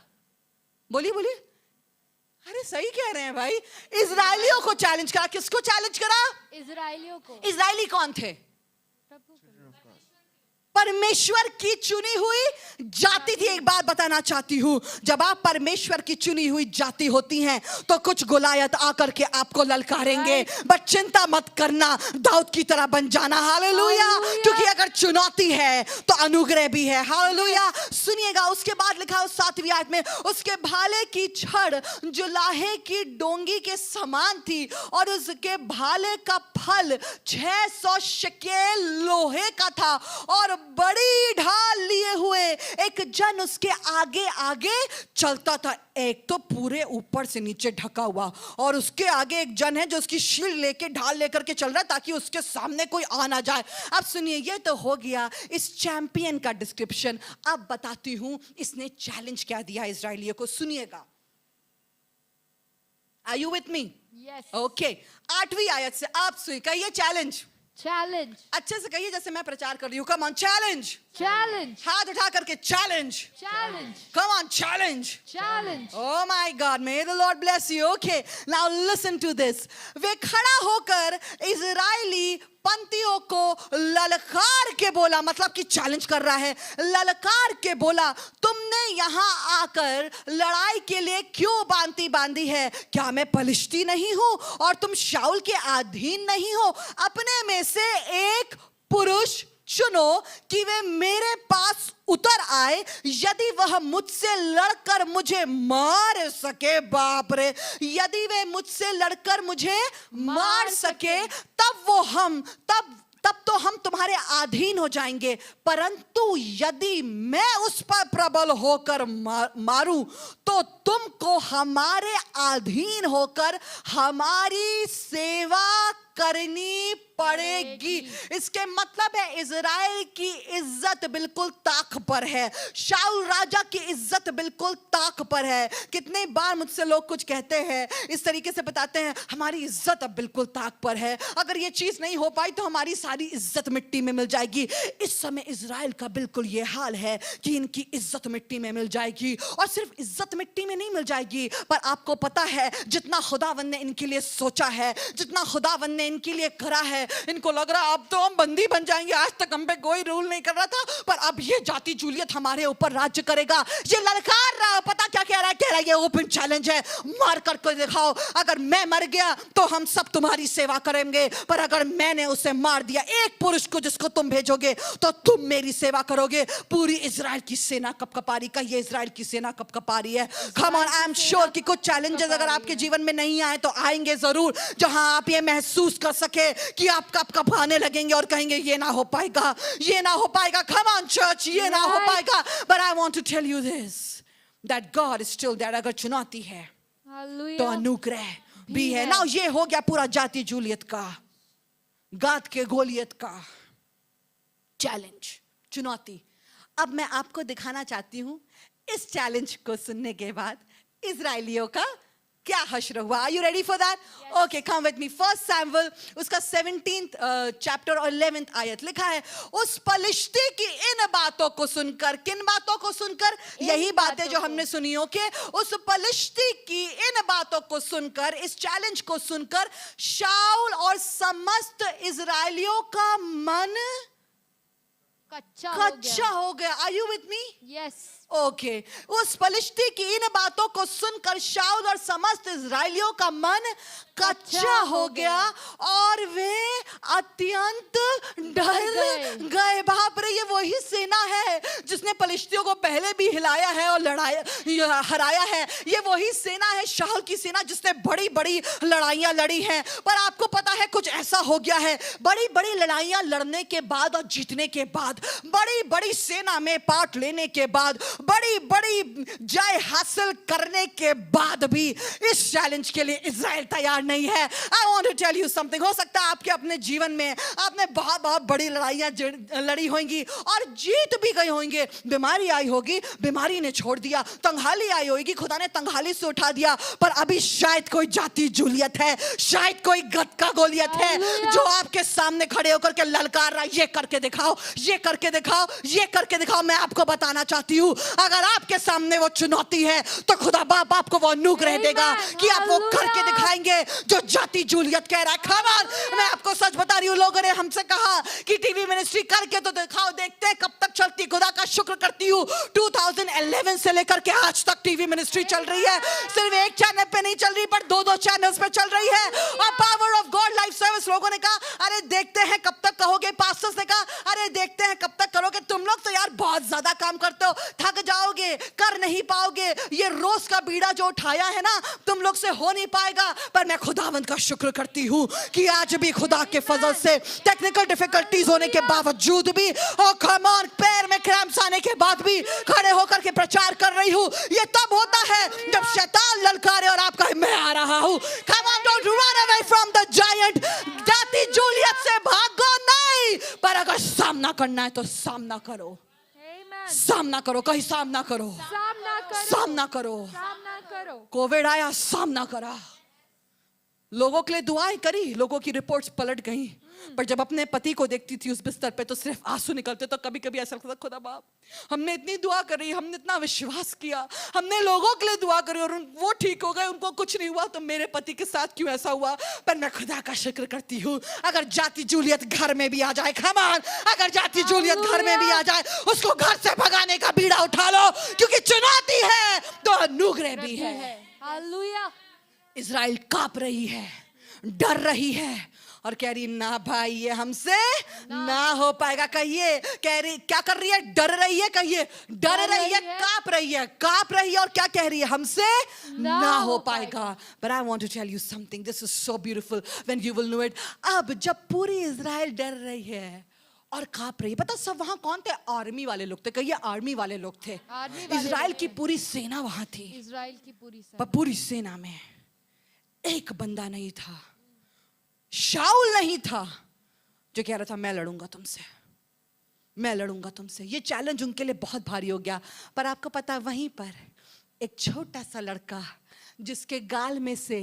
[SPEAKER 3] बोलिए। अरे सही कह रहे हैं भाई, इजराइलियों को चैलेंज करा। किसको चैलेंज करा?
[SPEAKER 1] इजराइलियों को।
[SPEAKER 3] इजराइली कौन थे?
[SPEAKER 1] प्रभु को।
[SPEAKER 3] परमेश्वर की चुनी हुई जाति थी। एक बात बताना चाहती हूं, जब आप परमेश्वर की चुनी हुई जाति होती हैं तो कुछ गोलायत आकर के आपको ललकारेंगे, बट चिंता मत करना, दाऊद की तरह बन जाना। हालेलुया। क्योंकि अगर चुनौती है तो अनुग्रह भी है। हालेलुया। सुनिएगा, उसके बाद लिखा उस 7वीं आयत में, उसके भाले की छड़ जो लाहे की डोंगी के समान थी और उसके भाले का फल 600 शकेल लोहे का था और बड़ी ढाल लिए हुए एक जन उसके आगे आगे चलता था। एक तो पूरे ऊपर से नीचे ढका हुआ और उसके आगे एक जन है जो उसकी शील्ड लेके, ढाल लेकर के चल रहा है ताकि उसके सामने कोई आ ना जाए। अब सुनिए, ये तो हो गया इस चैंपियन का डिस्क्रिप्शन। अब बताती हूं इसने चैलेंज क्या दिया इजराइलियों को। सुनिएगा, are you with me?
[SPEAKER 1] Yes.
[SPEAKER 3] Okay, 8वीं आयत से आप सुनिए। कहिए चैलेंज।
[SPEAKER 1] चैलेंज।
[SPEAKER 3] अच्छे से कहिए जैसे मैं प्रचार कर रही हूं। Come on, challenge.
[SPEAKER 1] चैलेंज।
[SPEAKER 3] हाथ उठा करके challenge.
[SPEAKER 1] Challenge.
[SPEAKER 3] Come on, challenge.
[SPEAKER 1] Challenge.
[SPEAKER 3] Oh my God, may the Lord bless you. Okay, now listen to this. वे खड़ा होकर इजराइली पंक्तियों को ललकार के बोला, मतलब कि चैलेंज कर रहा है। ललकार के बोला, तुमने यहां आकर लड़ाई के लिए क्यों बांधी है? क्या मैं पलिश्ती नहीं हूं और तुम शाऊल के अधीन नहीं हो? अपने में से एक पुरुष चुनो कि वे मेरे पास उतर आए, यदि वह मुझसे लड़कर मुझे मार सके। बाप रे, यदि वे मुझसे लड़कर मुझे मार सके तब तो हम तुम्हारे अधीन हो जाएंगे। परंतु यदि मैं उस पर प्रबल होकर मारूं तो तुमको हमारे अधीन होकर हमारी सेवा करनी पड़ेगी। इसके मतलब है इजराइल की इज्जत बिल्कुल ताक पर है, शाऊल राजा की इज्जत बिल्कुल ताक पर है। कितने बार मुझसे लोग कुछ कहते हैं, इस तरीके से बताते हैं, हमारी इज्जत अब बिल्कुल ताक पर है, अगर ये चीज नहीं हो पाई तो हमारी सारी इज्जत मिट्टी में मिल जाएगी। इस समय इजराइल का बिल्कुल ये हाल है कि इनकी इज्जत मिट्टी में मिल जाएगी। और सिर्फ इज्जत मिट्टी में नहीं मिल जाएगी, पर आपको पता है जितना खुदावंद ने इनके लिए सोचा है, जितना खुदावंद ने ने इनके लिए करा है, इनको लग रहा अब तो हम बंदी बन जाएंगे, आज तक हम पे कोई रूल नहीं कर रहा था, पर अब ये जाति जूलियत हमारे ऊपर राज्य करेगा। ये ललकार रहा, पता क्या कह रहा है? कह रहा है ये ओपन चैलेंज है, मार करके दिखाओ। अगर मैं मर गया तो हम सब तुम्हारी सेवा करेंगे, पर अगर मैंने उसे मार दिया, एक पुरुष को जिसको तुम भेजोगे, तो तुम मेरी सेवा करोगे। पूरी इजराइल की सेना कपकपा रही। कहिए इजराइल की सेना कपकपा रही है। Come on, I am sure कि कुछ चैलेंजेस अगर आपके जीवन में नहीं आए तो आएंगे जरूर, जहां आप ये महसूस कर सके कि आप कपकपाने लगेंगे और कहेंगे ये ना हो पाएगा, ये ना हो पाएगा। कम ऑन चर्च, ये ना हो पाएगा। But I want to tell you this, that God is still there. अगर चुनौती है तो अनुग्रह भी है ना। ये हो गया पूरा जाति जूलियत का, गाद के गोलियत का चैलेंज, चुनौती। अब मैं आपको दिखाना चाहती हूं इस चैलेंज को सुनने के बाद इजराइलियों का क्या हश्र हुआ। Are you ready for that? Okay, come with me. First Samuel, उसका 17th chapter और 11th आयत लिखा है, उस पलिश्ती की इन बातों को सुनकर, किन बातों को सुनकर? यही बातें जो हमने सुनी हो कि उस पलिश्ती की इन बातों को सुनकर, इस चैलेंज को सुनकर शाऊल और समस्त इजराइलियों का मन कच्चा हो गया। Are you with me?
[SPEAKER 2] Yes.
[SPEAKER 3] Okay उस फलिश्ती की इन बातों को सुनकर शाऊल और समस्त इजराइलियों का मन कच्चा हो गया और वे अत्यंत डर गए। बाप रे, ये वही सेना है जिसने फलिश्तियों को पहले भी हिलाया है और हराया है। ये वही सेना है, शाऊल की सेना, जिसने बड़ी बड़ी लड़ाइयां लड़ी हैं। पर आपको पता है कुछ ऐसा हो गया है, बड़ी बड़ी लड़ाइयां लड़ने के बाद और जीतने के बाद, बड़ी बड़ी सेना में पार्ट लेने के बाद, बड़ी बड़ी जय हासिल करने के बाद भी इस चैलेंज के लिए इजराइल तैयार नहीं है। I want to tell you something. हो सकता है आपके अपने जीवन में आपने बहुत बहुत बड़ी लड़ाइयां लड़ी होंगी और जीत भी गई होंगी। बीमारी आई होगी, बीमारी ने छोड़ दिया। तंगहाली आई होगी, खुदा ने तंगहाली से उठा दिया। पर अभी शायद कोई जाति जूलियत है, शायद कोई गद का गोलियत है जो आपके सामने खड़े होकर के ललकार रहा है, ये करके दिखाओ, ये करके दिखाओ, ये करके दिखाओ। मैं आपको बताना चाहती हूं, अगर आपके सामने वो चुनौती है तो खुदा बाप आपको वो अनुग्रह देगा कि आप वो करके दिखाएंगे जो जाति जूलियत कह रहा है। come on, मैं आपको सच बता रही हूं, लोगों ने हमसे कहा कि टीवी मिनिस्ट्री करके तो दिखाओ, देखते हैं कब तक चलती। खुदा का शुक्र करती हूं 2011 से लेकर के आज तक टीवी मिनिस्ट्री चल रही है। सिर्फ एक चैनल पे नहीं चल रही, पर दो चैनल्स पे चल रही है। और power of God life service, लोगों ने कहा अरे देखते हैं कब तक कहोगे। पास्टर्स ने कहा अरे देखते हैं कब तक करोगे। तुम लोग तो यार बहुत ज्यादा काम करते हो, थक जाओगे, कर नहीं पाओगे। ये रोज का बीड़ा जो उठाया है ना, तुम लोग से हो नहीं पाएगा। पर मैं खुदावंद का शुक्र करती हूँ कि आज भी खुदा के फजल से टेक्निकल डिफिकल्टीज होने के बावजूद भी, ओ कम ऑन, पैर में क्रैम्प्स आने के बाद भी खड़े होकर के प्रचार कर रही हूँ। ये तब होता है जब शैतान ललकारे और आपका मैं आ रहा हूँ। Come on, don't run away from the giant. जाति जूलियत से भागो नहीं, पर अगर सामना करना है तो सामना करो। सामना करो, कहीं सामना करो, सामना करो। कोविड आया, सामना करा, लोगों के लिए दुआएं करी, लोगों की रिपोर्ट्स पलट गई। पर जब अपने पति को देखती थी उस बिस्तर पे तो सिर्फ आंसू निकलते। तो कभी कभी ऐसा लगता, खुदा बाप, हमने इतनी दुआ करी, हमने इतना विश्वास किया, हमने लोगों के लिए दुआ करी और वो ठीक हो गए, उनको कुछ नहीं हुआ, तो मेरे पति के साथ क्यों ऐसा हुआ? पर मैं खुदा का शुक्र करती हूँ, अगर जाति जूलियत घर में भी आ जाए, come on, अगर जाति जूलियत घर में भी आ जाए, उसको घर से भगाने का बीड़ा उठा लो, क्योंकि चुनौती है तो अनुग्रह भी है।
[SPEAKER 2] हालेलुया।
[SPEAKER 3] इजराइल कांप रही है, डर रही है और कह रही ना भाई ये हमसे ना हो पाएगा। कहिए, कह रही, क्या कर रही है? डर रही है। कहिए, डर रही है, कांप रही है, कांप रही है और क्या कह रही है? हमसे ना हो पाएगा। But I want to tell you something, this is so beautiful when you will know it। अब जब पूरी इजराइल डर रही है और कांप रही है, पता सब वहां कौन थे? आर्मी वाले लोग थे। कहिए, आर्मी वाले लोग थे। इजराइल की पूरी सेना वहां थी।
[SPEAKER 2] इजराइल की पूरी सेना,
[SPEAKER 3] पर पूरी सेना में एक बंदा नहीं था, शाऊल नहीं था, जो कह रहा था मैं लड़ूंगा तुमसे, मैं लड़ूंगा तुमसे। ये चैलेंज उनके लिए बहुत भारी हो गया। पर आपको पता, वहीं पर एक छोटा सा लड़का जिसके गाल में से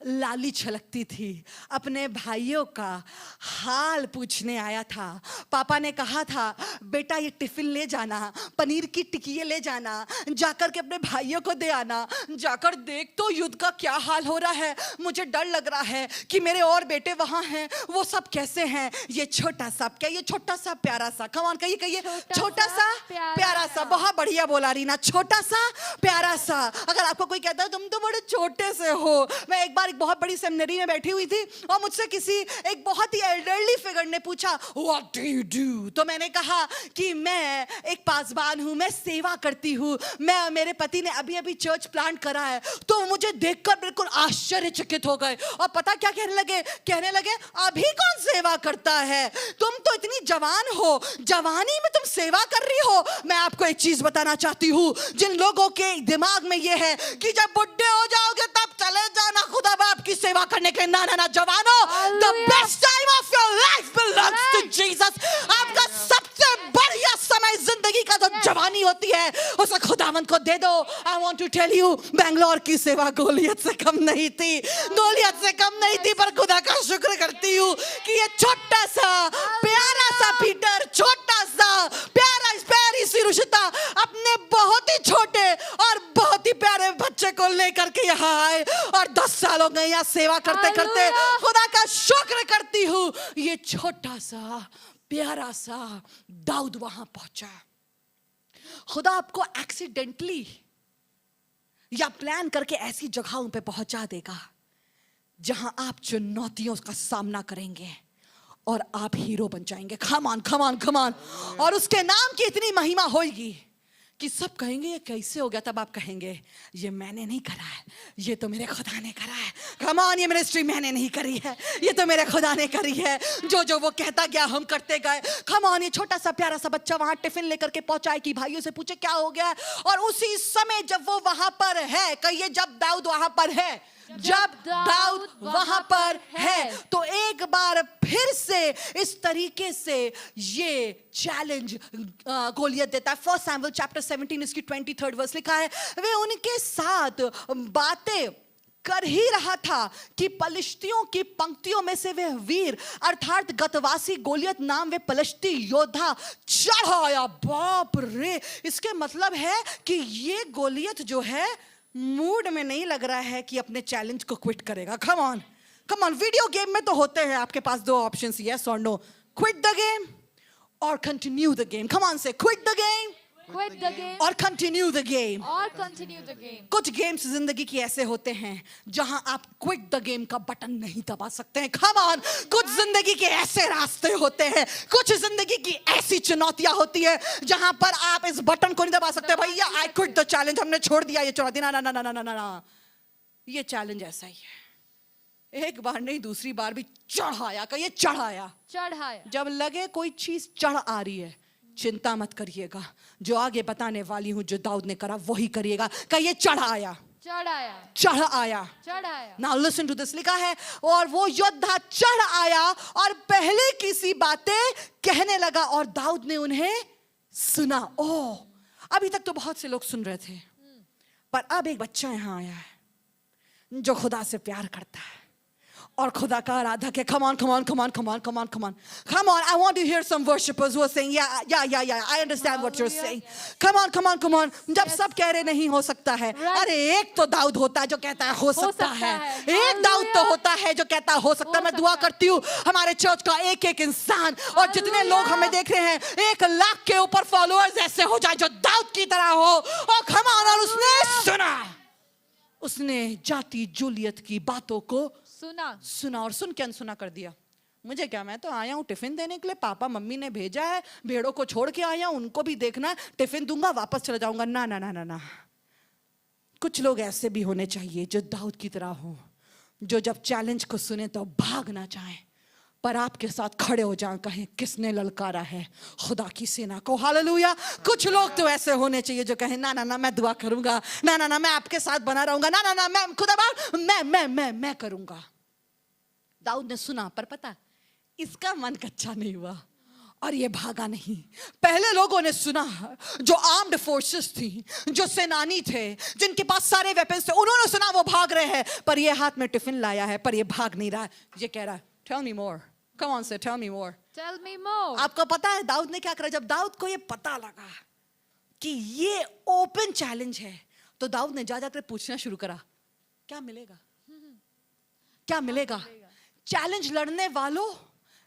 [SPEAKER 3] लाली छलकती थी, अपने भाइयों का हाल पूछने आया था। पापा ने कहा था बेटा ये टिफिन ले जाना, पनीर की टिकिये ले जाना, जाकर के अपने भाइयों को दे आना, जाकर देख तो युद्ध का क्या हाल हो रहा है। मुझे डर लग रहा है कि मेरे और बेटे वहां हैं, वो सब कैसे हैं। ये छोटा सा, क्या ये छोटा सा प्यारा सा, कम ऑन कहिए कहिए, छोटा सा प्यारा सा। बहुत बढ़िया बोला रीना, छोटा सा प्यारा सा। अगर आपको कोई कहता है तुम तो बड़े छोटे से हो। मैं एक बार एक बहुत बड़ी सेमिनरी में बैठी हुई थी और मुझसे किसी एक बहुत ही एल्डरली फिगर ने पूछा व्हाट डू यू डू। तो मैंने कहा कि मैं एक पासबान हूं, मैं सेवा करती हूं, मैं, मेरे पति ने अभी अभी चर्च प्लांट करा है। तो मुझे देखकर बिल्कुल आश्चर्यचकित हो गए और पता क्या कहने लगे अभी कौन सेवा करता है, तुम तो इतनी जवान हो, जवानी में तुम सेवा कर रही हो। मैं आपको एक चीज बताना चाहती हूं, जिन लोगों के दिमाग में यह है कि जब बुढ़े हो जाओगे तब चले जाना खुदा बाप की सेवा करने के, ना ना ना जवानो, the best time of your life belongs to Jesus. आपका सबसे बढ़िया समय जिंदगी का जो जवानी होती है उसे खुदावंद को दे दो। I want to tell you, Bangalore की सेवा गोलियत से कम नहीं थी, गोलियत से कम नहीं थी, पर खुदा का शुक्र करती हूँ कि ये छोटा सा प्यारा सा पीटर, छोटा सा प्यारी सी रुशिता अपने बहुत ही छोटे और बहुत ही प्यारे बच्चे को लेकर के यहाँ आए और 10 साल हो गए यहाँ सेवा करते करते। खुदा का शुक्र करती हूँ ये छोटा सा प्यारा सा दाऊद वहां पहुंचा। खुदा आपको एक्सीडेंटली या प्लान करके ऐसी जगहों पे पहुंचा देगा जहां आप चुनौतियों का सामना करेंगे और आप हीरो बन जाएंगे। कम on come on come on. और उसके नाम की इतनी महिमा होगी कि सब कहेंगे ये कैसे हो गया। तब आप कहेंगे ये मैंने नहीं करा है, ये तो मेरे खुदा ने करा है। कम ऑन, ये मिनिस्ट्री मैंने नहीं करी है, ये तो मेरे खुदा ने करी है। जो जो वो कहता गया हम करते गए। कम ऑन, ये छोटा सा प्यारा सा बच्चा वहां टिफिन लेकर के पहुंचा है कि भाइयों से पूछे क्या हो गया। और उसी समय जब वो वहां पर है, कहिए जब दाऊद वहां पर है, जब दाऊद वहां पर है, तो एक बार फिर से इस तरीके से ये चैलेंज गोलियत देता है। 1 सैमुएल चैप्टर 17 इसकी 23rd वर्स लिखा है, वे उनके साथ बातें कर ही रहा था कि पलिश्तियों की पंक्तियों में से वे वीर अर्थात गतवासी गोलियत नाम वे पलिश्ती योद्धा चढ़ आया। बाप रे, इसके मतलब है कि ये गोलियत जो है मूड में नहीं लग रहा है कि अपने चैलेंज को क्विट करेगा। कम on come on. Video game में तो होते हैं आपके पास 2 ऑप्शंस, यस और नो, क्विट द गेम और continue the game. Come on से क्विट द गेम और कंटिन्यू द गेम। कुछ गेम्स जिंदगी की ऐसे होते हैं जहां आप क्विट द गेम का बटन नहीं दबा सकते हैं। Come on. कुछ जिंदगी के ऐसे रास्ते होते हैं, कुछ जिंदगी की ऐसी चुनौतियां होती है जहां पर आप इस बटन को नहीं दबा सकते। भैया आई क्विट द चैलेंज, हमने छोड़ दिया ये चुनौती। ना ना ना ना ना ना ना, ये चैलेंज ऐसा ही है। एक बार नहीं दूसरी बार भी चढ़ाया, कहिए चढ़ाया। जब लगे कोई चीज चढ़ आ रही है, चिंता मत करिएगा, जो आगे बताने वाली हूं जो दाऊद ने करा वही करिएगा। कहिए चढ़ आया। नाउ लिसन टू दिस, लिखा है और वो योद्धा चढ़ आया और पहले की सी बातें कहने लगा और दाऊद ने उन्हें सुना। ओह, अभी तक तो बहुत से लोग सुन रहे थे, पर अब एक बच्चा यहां आया है जो खुदा से प्यार करता है और खुदा का आराधक है। Come on, come on, come on, come on, come on, come on, come on. I want to hear some worshipers who are saying, yeah. I understand what you're saying. Come on, come on, come on. जब सब कह रहे नहीं हो सकता है, अरे एक तो दाऊद होता है जो कहता है हो सकता है। एक दाऊद तो होता है जो कहता है हो सकता है। मैं दुआ करती हूँ हमारे चर्च का एक एक इंसान और जितने लोग हमें देख रहे हैं 1 लाख के ऊपर फॉलोअर्स ऐसे हो जाए जो दाऊद की तरह हो। और come on, और उसने सुना, उसने जाति जूलियत की बातों को सुना और सुन के अनसुना कर दिया। मुझे क्या, मैं तो आया हूँ टिफिन देने के लिए, पापा मम्मी ने भेजा है, भेड़ों को छोड़ के आया हूँ, उनको भी देखना है, टिफिन दूंगा वापस चला जाऊंगा। ना ना ना ना ना, कुछ लोग ऐसे भी होने चाहिए जो दाऊद की तरह हो, जो जब चैलेंज को सुने तो भाग ना चाहें पर आपके साथ खड़े हो जाएं, कहें किसने ललकारा है खुदा की सेना को। हालेलुया। कुछ लोग तो ऐसे होने चाहिए जो कहें ना ना ना मैं दुआ करूंगा, ना ना ना मैं आपके साथ बना रहूंगा, ना ना ना मैं खुदा मैं करूंगा। दाऊद ने सुना पर पता इसका मन कच्चा नहीं हुआ और ये भागा नहीं। पहले लोगों ने सुना, जो आर्म्ड फोर्सेस थी, जो सेनानी थे, जिनके पास सारे वेपन्स थे, उन्होंने सुना वो भाग रहे हैं, पर ये हाथ में टिफिन लाया है, पर ये भाग नहीं रहा है। ये कह रहा है tell me more, come on say tell me more.
[SPEAKER 1] Tell me more.
[SPEAKER 3] आपको पता है दाऊद ने क्या करा? जब दाऊद को ये पता लगा कि ये ओपन चैलेंज है, तो दाऊद ने जा जाकर पूछना शुरू करा, क्या मिलेगा, क्या मिलेगा? चैलेंज लड़ने वालों,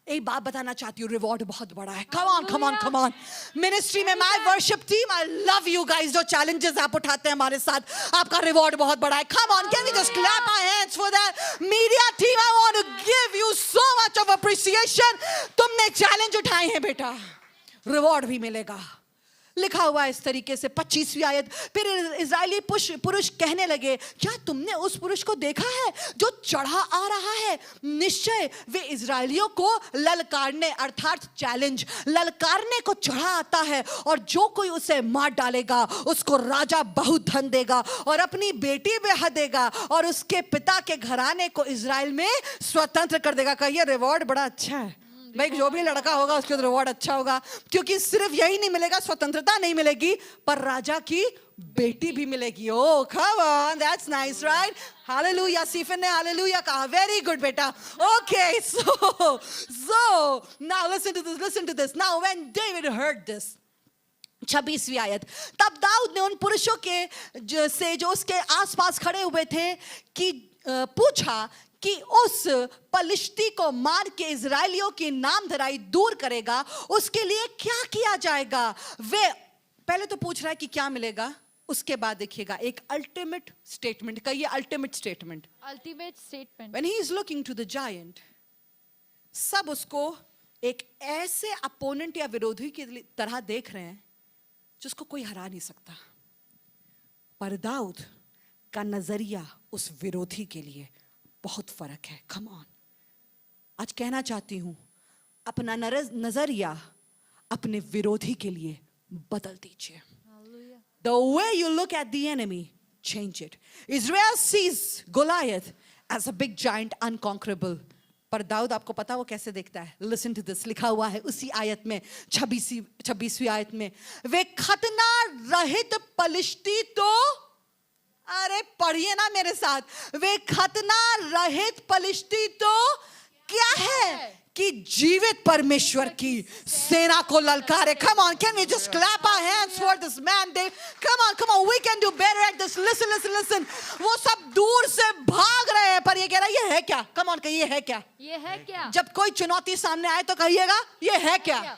[SPEAKER 3] एक बात बताना चाहती हूँ, रिवॉर्ड बहुत बड़ा है। Come on come on come on. Ministry में my worship team, I love you guys. जो चैलेंजेस आप उठाते हैं हमारे साथ, आपका रिवॉर्ड बहुत बड़ा है। Come on, can we just clap our hands for that? Media team, I want to give you so much of appreciation. तुमने चैलेंज उठाए हैं बेटा, रिवॉर्ड भी मिलेगा। लिखा हुआ है इस तरीके से, 25वीं आयत, फिर इजरायली पुरुष कहने लगे, क्या तुमने उस पुरुष को देखा है जो चढ़ा आ रहा है? निश्चय वे इजरायलियों को ललकारने, अर्थात चैलेंज ललकारने को चढ़ा आता है, और जो कोई उसे मार डालेगा उसको राजा बहुत धन देगा और अपनी बेटी ब्याह देगा और उसके पिता के घराने को इजराइल में स्वतंत्र कर देगा। कहिए रिवॉर्ड बड़ा अच्छा है भाई, जो भी लड़का होगा उसके तो रिवॉर्ड अच्छा होगा, क्योंकि सिर्फ यही नहीं मिलेगा, स्वतंत्रता नहीं मिलेगी, पर राजा की बेटी भी मिलेगी। Oh come on, that's nice right? Hallelujah. Stephen ने हालेलुया कहा, वेरी गुड बेटा। Okay, so now listen to this. Now when David heard this, 26वीं आयत, तब दाऊद ने उन पुरुषों के जो उसके आसपास खड़े हुए थे कि पूछा कि उस पलिश्ती को मार के इजरायलियों की नामधराई दूर करेगा, उसके लिए क्या किया जाएगा? वे पहले तो पूछ रहा है कि क्या मिलेगा, उसके बाद देखिएगा एक अल्टीमेट स्टेटमेंट। कहिए ultimate statement.
[SPEAKER 1] Ultimate statement.
[SPEAKER 3] When he is looking to the giant, सब उसको एक ऐसे अपोनेंट या विरोधी की तरह देख रहे हैं जिसको कोई हरा नहीं सकता, पर दाऊद का नजरिया उस विरोधी के लिए बहुत फर्क है। कम ऑन, आज कहना चाहती हूं, अपना नजरिया अपने विरोधी के लिए बदल दीजिए। The way you look at the enemy, change it. Israel sees Goliath as a big giant, unconquerable. पर दाऊद आपको पता वो कैसे देखता है? Listen to this, लिखा हुआ है उसी आयत में, 26वीं आयत में, वे खतना रहित पलिश्ती तो, अरे पढ़िए ना मेरे साथ, वे खतना रहित पलिश्ती तो क्या है कि जीवित परमेश्वर की सेना को ललकारे। Come on, can we just clap our hands for this man? Come on, we can do better at this. Listen. वो सब दूर से भाग रहे हैं, पर ये कह रहा है ये है क्या? Come on, कहिए है क्या?
[SPEAKER 1] ये है क्या?
[SPEAKER 3] जब कोई चुनौती सामने आए तो कहिएगा ये है क्या?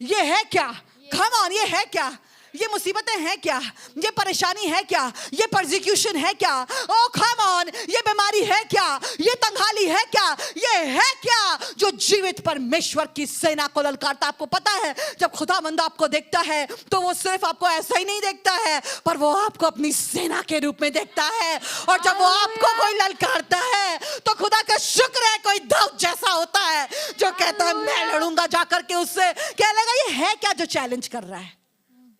[SPEAKER 3] ये है क्या? Come on, ये है क्या? ये मुसीबतें हैं क्या? ये परेशानी है क्या? ये परसिक्यूशन है क्या? ओह कम ऑन, ये बीमारी है क्या? ये तंगहाली है क्या? ये है क्या जो जीवित परमेश्वर की सेना को ललकारता? आपको पता है जब खुदावंद आपको देखता है तो वो सिर्फ आपको ऐसा ही नहीं देखता है, पर वो आपको अपनी सेना के रूप में देखता है। और जब वो आपको कोई ललकारता है तो खुदा का शुक्र है कोई दाऊद जैसा होता है जो कहता है मैं लड़ूंगा जाकर के उससे। क्या लगा ये है क्या जो चैलेंज कर रहा है?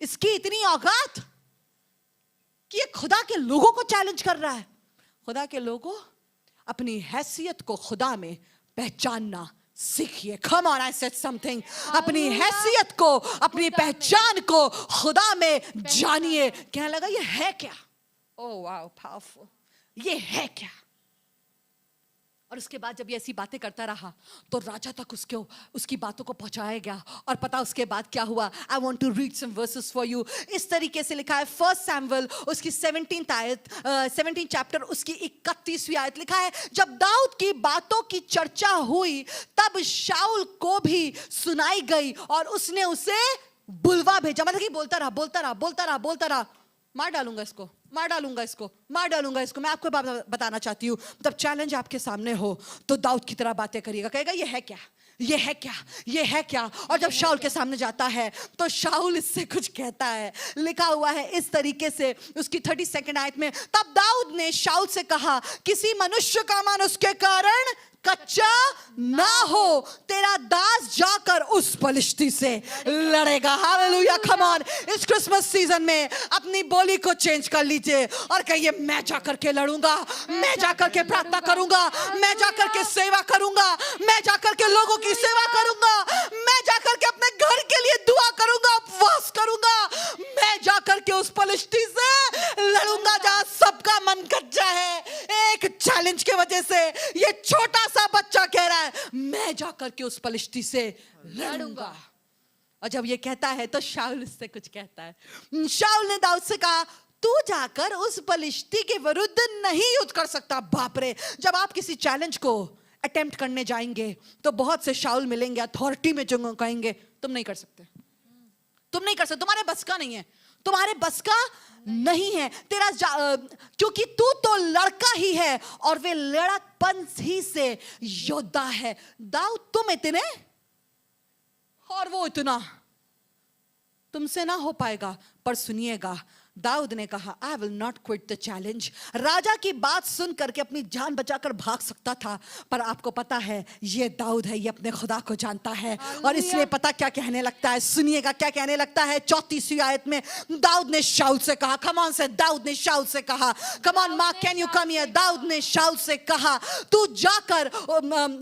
[SPEAKER 3] इसकी इतनी औकात कि ये खुदा के लोगों को चैलेंज कर रहा है। खुदा के लोगों, अपनी हैसियत को खुदा में पहचानना सीखिए। Come on, I said something. अपनी हैसियत को, अपनी पहचान को खुदा में जानिए। क्या लगा ये है क्या? Oh wow, powerful. ये है क्या? और उसके बाद जब ये ऐसी बातें करता रहा तो राजा तक उसकी बातों को पहुंचाया गया। और पता उसके बाद क्या हुआ? I want to read some verses for you. इस तरीके से लिखा है 1 सैमुएल उसकी 17th आयत, 17 चैप्टर उसकी 31वीं आयत, लिखा है जब दाऊद की बातों की चर्चा हुई तब शाऊल को भी सुनाई गई और उसने उसे बुलवा भेजा। मतलब कि बोलता रहा, मार डालूंगा इसको, मैं आपको बताना चाहती हूँ, जब चैलेंज आपके सामने हो तो दाऊद की तरह बातें करिएगा। कहेगा ये है क्या? और जब शाऊल के सामने जाता है तो शाऊल इससे कुछ कहता है। लिखा हुआ है इस तरीके से उसकी 32nd आयत में, तब दाऊद ने शाऊल से कहा किसी मनुष्य का मन उसके कारण कच्चा ना हो, तेरा दास जाकर उस पलिश्ती से लड़ेगा। Hallelujah, come on. इस क्रिसमस सीजन में अपनी बोली को चेंज कर लीजिए और कहिए मैं जाकर के लड़ूंगा, मैं जाकर के प्रार्थना करूंगा, मैं जाकर के सेवा करूंगा, मैं जाकर के लोगों की सेवा करूंगा, मैं मैं जाकर के अपने घर के लिए दुआ करूंगा, उपवास करूंगा, मैं जाकर के उस पलिश्ती से लड़ूंगा जहां सबका मन कच्चा है। एक चैलेंज के वजह से ये छोटा सा बच्चा कह रहा है मैं जाकर के उस पलिश्ती से लड़ूंगा। और जब ये कहता है तो शाऊल उससे कुछ कहता है। शाऊल ने दाऊद से कहा तू जाकर उस पलिश्ती के विरुद्ध नहीं युद्ध कर सकता। बाप रे, जब आप किसी चैलेंज को अटेम्प्ट करने जाएंगे तो बहुत से शाऊल मिलेंगे, अथॉरिटी में जो कहेंगे तुम नहीं कर सकते, तुम नहीं कर सकते, तुम्हारे बस का नहीं है, तुम्हारे बस का नहीं है, तेरा क्योंकि तू तो लड़का ही है और वे लड़कपन ही से योद्धा है। दाऊद तुम इतने और वो इतना, तुमसे ना हो पाएगा। पर सुनिएगा, दाऊद ने कहा I will not quit the challenge. राजा की बात सुन करके अपनी जान बचाकर भाग सकता था, पर आपको पता है ये दाऊद है, ये अपने खुदा को जानता है और इसलिए पता क्या कहने लगता है। सुनिएगा क्या कहने लगता है। 34वीं आयत में दाऊद ने शाऊल से कहा, कम ऑन से दाऊद ने शाऊल से कहा, come on Mark can you come here. दाऊद ने शाऊल से कहा तू जाकर,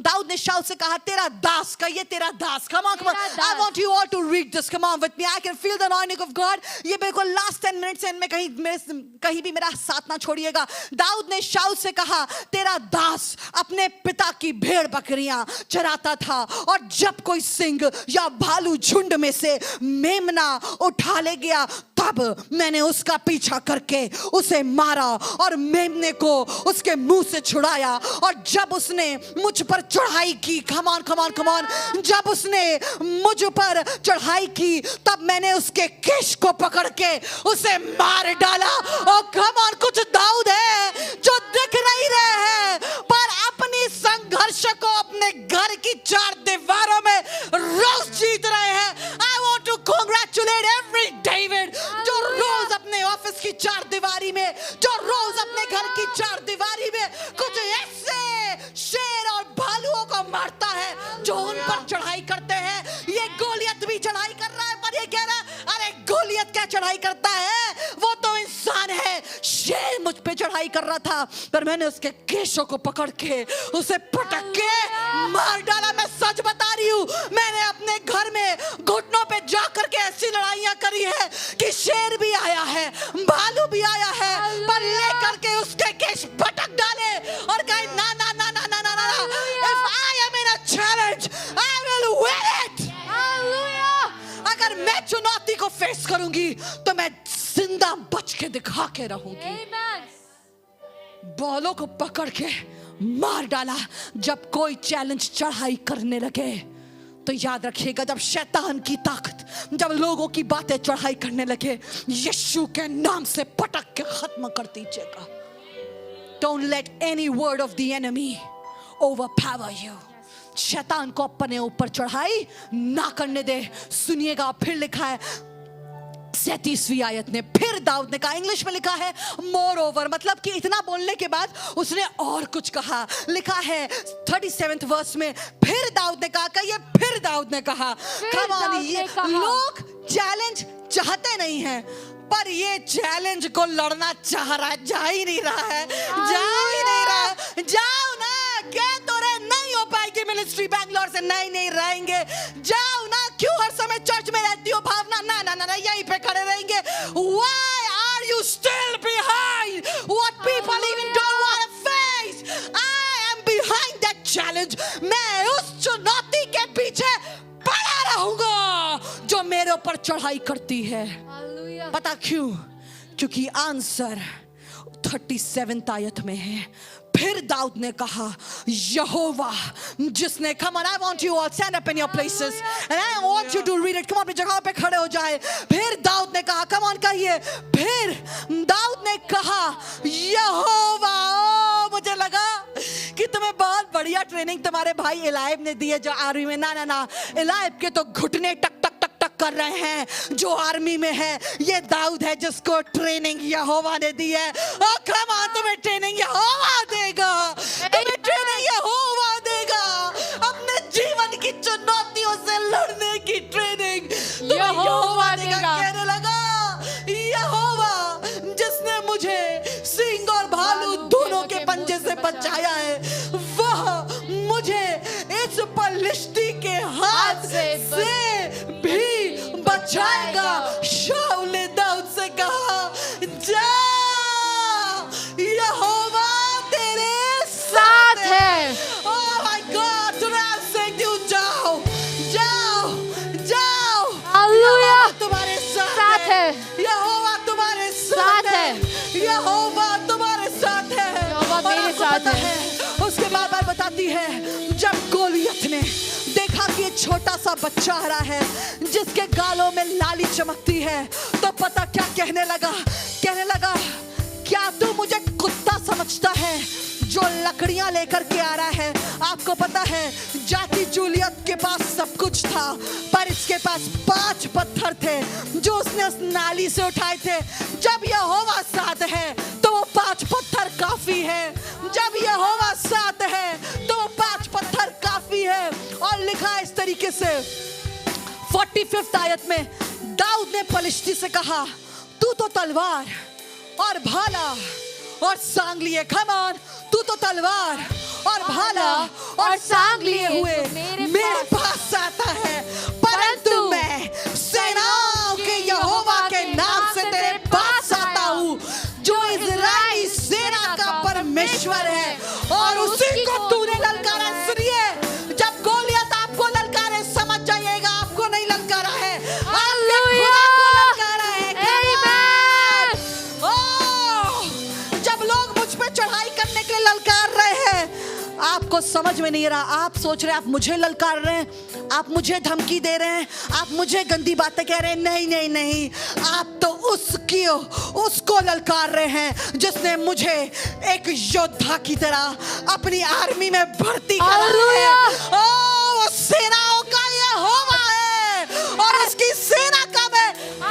[SPEAKER 3] दाऊद ने शाऊल से कहा तेरा दास का, ये तेरा दास, come on I want you all to read this, come on with me, I can feel the anointing of God. ये बिल्कुल लास्ट 10 मिनट्स में कहीं भी मेरा साथ ना छोड़िएगा। दाऊद ने शाऊल से कहा तेरा दास अपने पिता की भेड़ बकरियां चराता था और जब कोई सिंह या भालू झुंड में से मेमना उठा ले गया तब मैंने उसका पीछा करके उसे मारा और मेमने को उसके मुंह से छुड़ाया। और जब उसने मुझ पर चढ़ाई की, कम on come on come on, जब उसने मुझ पर चढ़ाई की तब मैंने उसके केश को पकड़ के उसे मार डाला। और कम ऑन, कुछ दाऊद है जो दिख नहीं रहे हैं पर अपनी संघर्ष को अपने घर की 4 दीवारों में रोज जीत रहे हैं। I want to congratulate every David जो रोज अपने ऑफिस की 4 दीवारी में, जो रोज अपने घर की 4 दीवारी में कुछ ऐसे शेर और भालुओं को मारता है जो उन पर चढ़ाई करते हैं। ये गोलियत भी चढ़ाई कर रहा है पर ये कह रहा है अरे गोलियत क्या चढ़ाई करता है, वो तो इंसान है। शेर मुझ पे चढ़ाई कर रहा था पर मैंने उसके केशों को पकड़ के उसे पटक के मार डाला। मैं सच बता रही हूँ, मैंने अपने घर में घुटनों पे जाकर के ऐसी लड़ाइयां करी है कि शेर भी आया है, भालू भी आया है, पर लेकर के उसके केश पटक डाले और कहे ना ना ना ना ना ना ना, if I am in a challenge I will win it। अगर मैं चुनौती को फेस करूंगी तो मैं जिंदा बच के दिखा के रहूंगी। बालों को पकड़ के मार डाला। जब कोई चैलेंज चढ़ाई करने लगे तो याद रखिएगा, जब शैतान की ताकत, जब लोगों की बातें चढ़ाई करने लगे, यीशु के नाम से पटक के खत्म कर दीजिएगा। Don't let any word of the enemy overpower you। शैतान को अपने ऊपर चढ़ाई ना करने दे। सुनिएगा फिर लिखा है 37वीं आयत ने, फिर दाऊद ने कहा, इंग्लिश में लिखा है मोर ओवर, मतलब कि इतना बोलने के बाद उसने और कुछ कहा। लिखा है 37th वर्स में, फिर दाऊद ने कहा, ये फिर दाऊद ने कहा, कम ऑन, ये लोग चैलेंज चाहते नहीं हैं पर ये चैलेंज को लड़ना चाह रहा है, जा ही नहीं रहा है, जा ही नहीं रहा है। जाओ ना, क्या तो रे नहीं हो पाएगी मिनिस्ट्री बैंगलोर से, नहीं रहेंगे, जाओ ना, क्यों हर समय चर्च में रहती हो भावना, ना ना ना, यहीं पे खड़े रहेंगे। Why are you still behind what people even don't want to face? I am behind that challenge। मैं उस चुनौती के पीछे पड़ा रहूंगा जो मेरे ऊपर चढ़ाई करती है। पता क्यों? क्योंकि आंसर 37th आयत में है। फिर दाऊद ने कहा यहोवा जिसने, come on, I want you all stand up in your places and I want you to read it, come on, अपनी जगह पे खड़े हो जाए। फिर दाऊद ने कहा, come on कहिए, फिर दाऊद ने कहा यहोवा। मुझे लगा कि तुम्हें बहुत बढ़िया ट्रेनिंग तुम्हारे भाई इलाइब ने दी है जो आर्मी में, ना ना ना, इलाइब के तो घुटने टक टक टक टक कर रहे हैं जो आर्मी में है। ये दाऊद है जिसको ट्रेनिंग यहोवा ने दी है। ओ कम ऑन, तुम्हें ट्रेनिंग यहोवा देगा, तुम्हें ट्रेनिंग यहोवा देगा। अपने जीवन की चुनौतियों से लड़ने की ट्रेनिंग यहोवा देगा। कहने लगा यहोवा जिसने मुझे सिंह और भालू दोनों के पंजे से बचाया है, वह मुझे इस पलिश्ती के हाथ से भी बचाएगा। शाऊल ने दाऊद से कहा, जा, यहोवा तेरे साथ है। Oh my God, today I'm saying to you, जाओ, जाओ, जाओ।
[SPEAKER 2] हालेलुया।
[SPEAKER 3] तुम्हारे
[SPEAKER 2] साथ
[SPEAKER 3] साथ
[SPEAKER 2] है।
[SPEAKER 3] है। यहोवा तुम्हारे साथ है। यहोवा तुम्हारे साथ है।
[SPEAKER 2] यहोवा
[SPEAKER 3] और
[SPEAKER 2] मेरे
[SPEAKER 3] आपको
[SPEAKER 2] साथ
[SPEAKER 3] पता
[SPEAKER 2] है।
[SPEAKER 3] उसके बार-बार बताती है, जब गोलियत ने देखा कि ये छोटा सा बच्चा आ रहा है जिसके गालों में लाली चमकती है, तो पता क्या कहने लगा? कहने लगा, क्या तू मुझे कुत्ता समझता है जो लकड़ियां लेकर के आ रहा है? आपको पता है जाति जूलियत के पास सब कुछ था, पर इसके पास 5 पत्थर थे जो उसने उस नाली से उठाए थे। जब यहोवा साथ है तो वो 5 पत्थर काफी है। जब यहोवा साथ है तो वो 5 पत्थर काफी है। और लिखा है इस तरीके से 45th आयत में, दाऊद ने पलिश्ती से कहा, तू तो तलवार और भाला और सांग लिए, come on, तू तो तलवार और भाला और सांग लिए हुए मेरे पास आता है, परंतु मैं सेनाओं के यहोवा के नाम से तेरे पास आता हूँ, जो इज़राइली सेना का परमेश्वर है, और उसी को तूने ललकारा। सुनिए, जब गोलियत आपको ललकारे, समझ जाइएगा आपको नहीं ललकारा है, आपके खुदा को ललकारा है। जब लोग मुझ पे चढ़ाई करने के लिए ललकार रहे हैं, आपको समझ में नहीं रहा, आप सोच रहे हैं आप मुझे ललकार रहे हैं, आप मुझे धमकी दे रहे हैं, आप मुझे गंदी बातें कह रहे हैं। नहीं नहीं नहीं, आप तो उसको ललकार रहे हैं जिसने मुझे एक योद्धा की तरह अपनी आर्मी में भर्ती करा है। वो सेनाओं का यहोवा है और उसकी सेना का मैं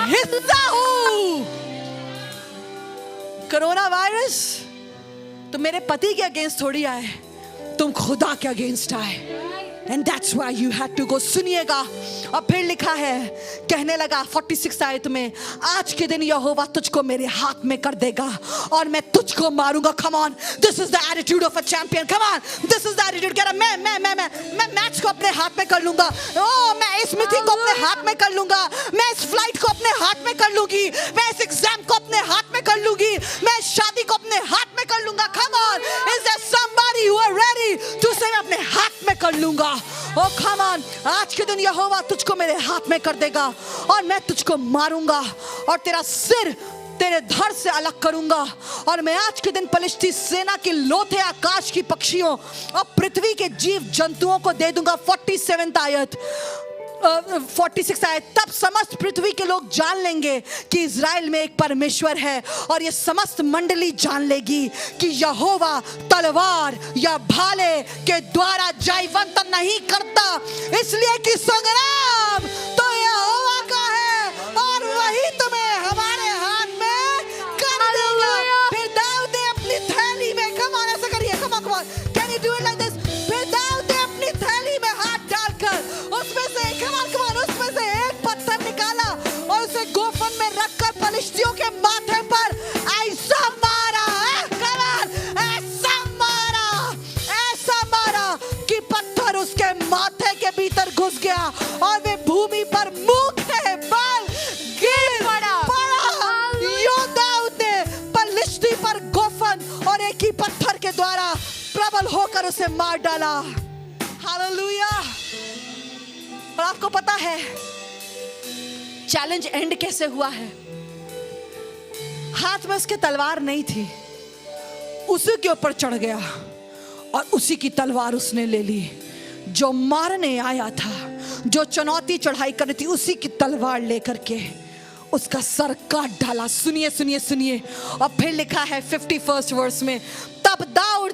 [SPEAKER 3] हिस्सा हूँ। कोरोना वायरस तो मेरे पति के अगेंस्ट थोड़ी आए, तुम खुदा के अगेंस्ट आए। And that's why you had to go। सुनिएगा, और फिर लिखा है, कहने लगा 46 आयत में, आज के दिन यहोवा तुझको मेरे हाथ में कर देगा और मैं तुझको मारूंगा। Come on, this is the attitude of a champion। Come on, this is the attitude। कह रहा मैं मैच को अपने हाथ में कर लूंगा। मैं इस मीटिंग को अपने हाथ में कर लूंगा, मैं इस फ्लाइट को अपने हाथ में कर लूंगी, मैं इस एग्जाम को अपने हाथ में कर लूंगी, मैं इस शादी को अपने हाथ में कर लूंगा। Come on, is there somebody who are ready to say मैं अपने हाथ में कर लूंगा? ओ come on, आज के दिन यहोवा तुझको मेरे हाथ में कर देगा और मैं तुझको मारूंगा और तेरा सिर तेरे धड़ से अलग करूंगा, और मैं आज के दिन पलिश्ती सेना के लोथे आकाश की पक्षियों और पृथ्वी के जीव जंतुओं को दे दूंगा। 46 आयत, तब समस्त पृथ्वी के लोग जान लेंगे कि इज़राइल में एक परमेश्वर है, और ये समस्त मंडली जान लेगी कि यहोवा तलवार या भाले के द्वारा जयवंत नहीं करता, इसलिए कि संग्राम तो यहोवा का है और वही तुम्हें हमारे हाथ में कर देगा। फिर दाऊद ने अपनी थैली में, कम ऑन ऐसा करिए, कम on, can you do it like this? फिर दाऊद ने अपनी थैली में हाथ डालकर उसमें से उसमें से एक पत्थर निकाला और उसे गोफन में रखकर पलिश्तियों के माथे पर ऐसा मारा, ऐसा मारा कि पत्थर उसके माथे के भीतर घुस गया और वे भूमि पर मुंह बल गिर पड़ा। दाऊद ने पलिश्ती पर गोफन और एक ही पत्थर के द्वारा प्रबल होकर उसे मार डाला। हालेलुया। और आपको पता है चैलेंज एंड कैसे हुआ है? हाथ में उसके तलवार नहीं थी, उसी के ऊपर चढ़ गया और उसी की तलवार उसने ले ली। जो मारने आया था, जो चुनौती चढ़ाई कर रही थी, उसी की तलवार लेकर के उसका सर काट डाला। सुनिए सुनिए सुनिए, और फिर लिखा है 51st वर्स में, तब दाऊद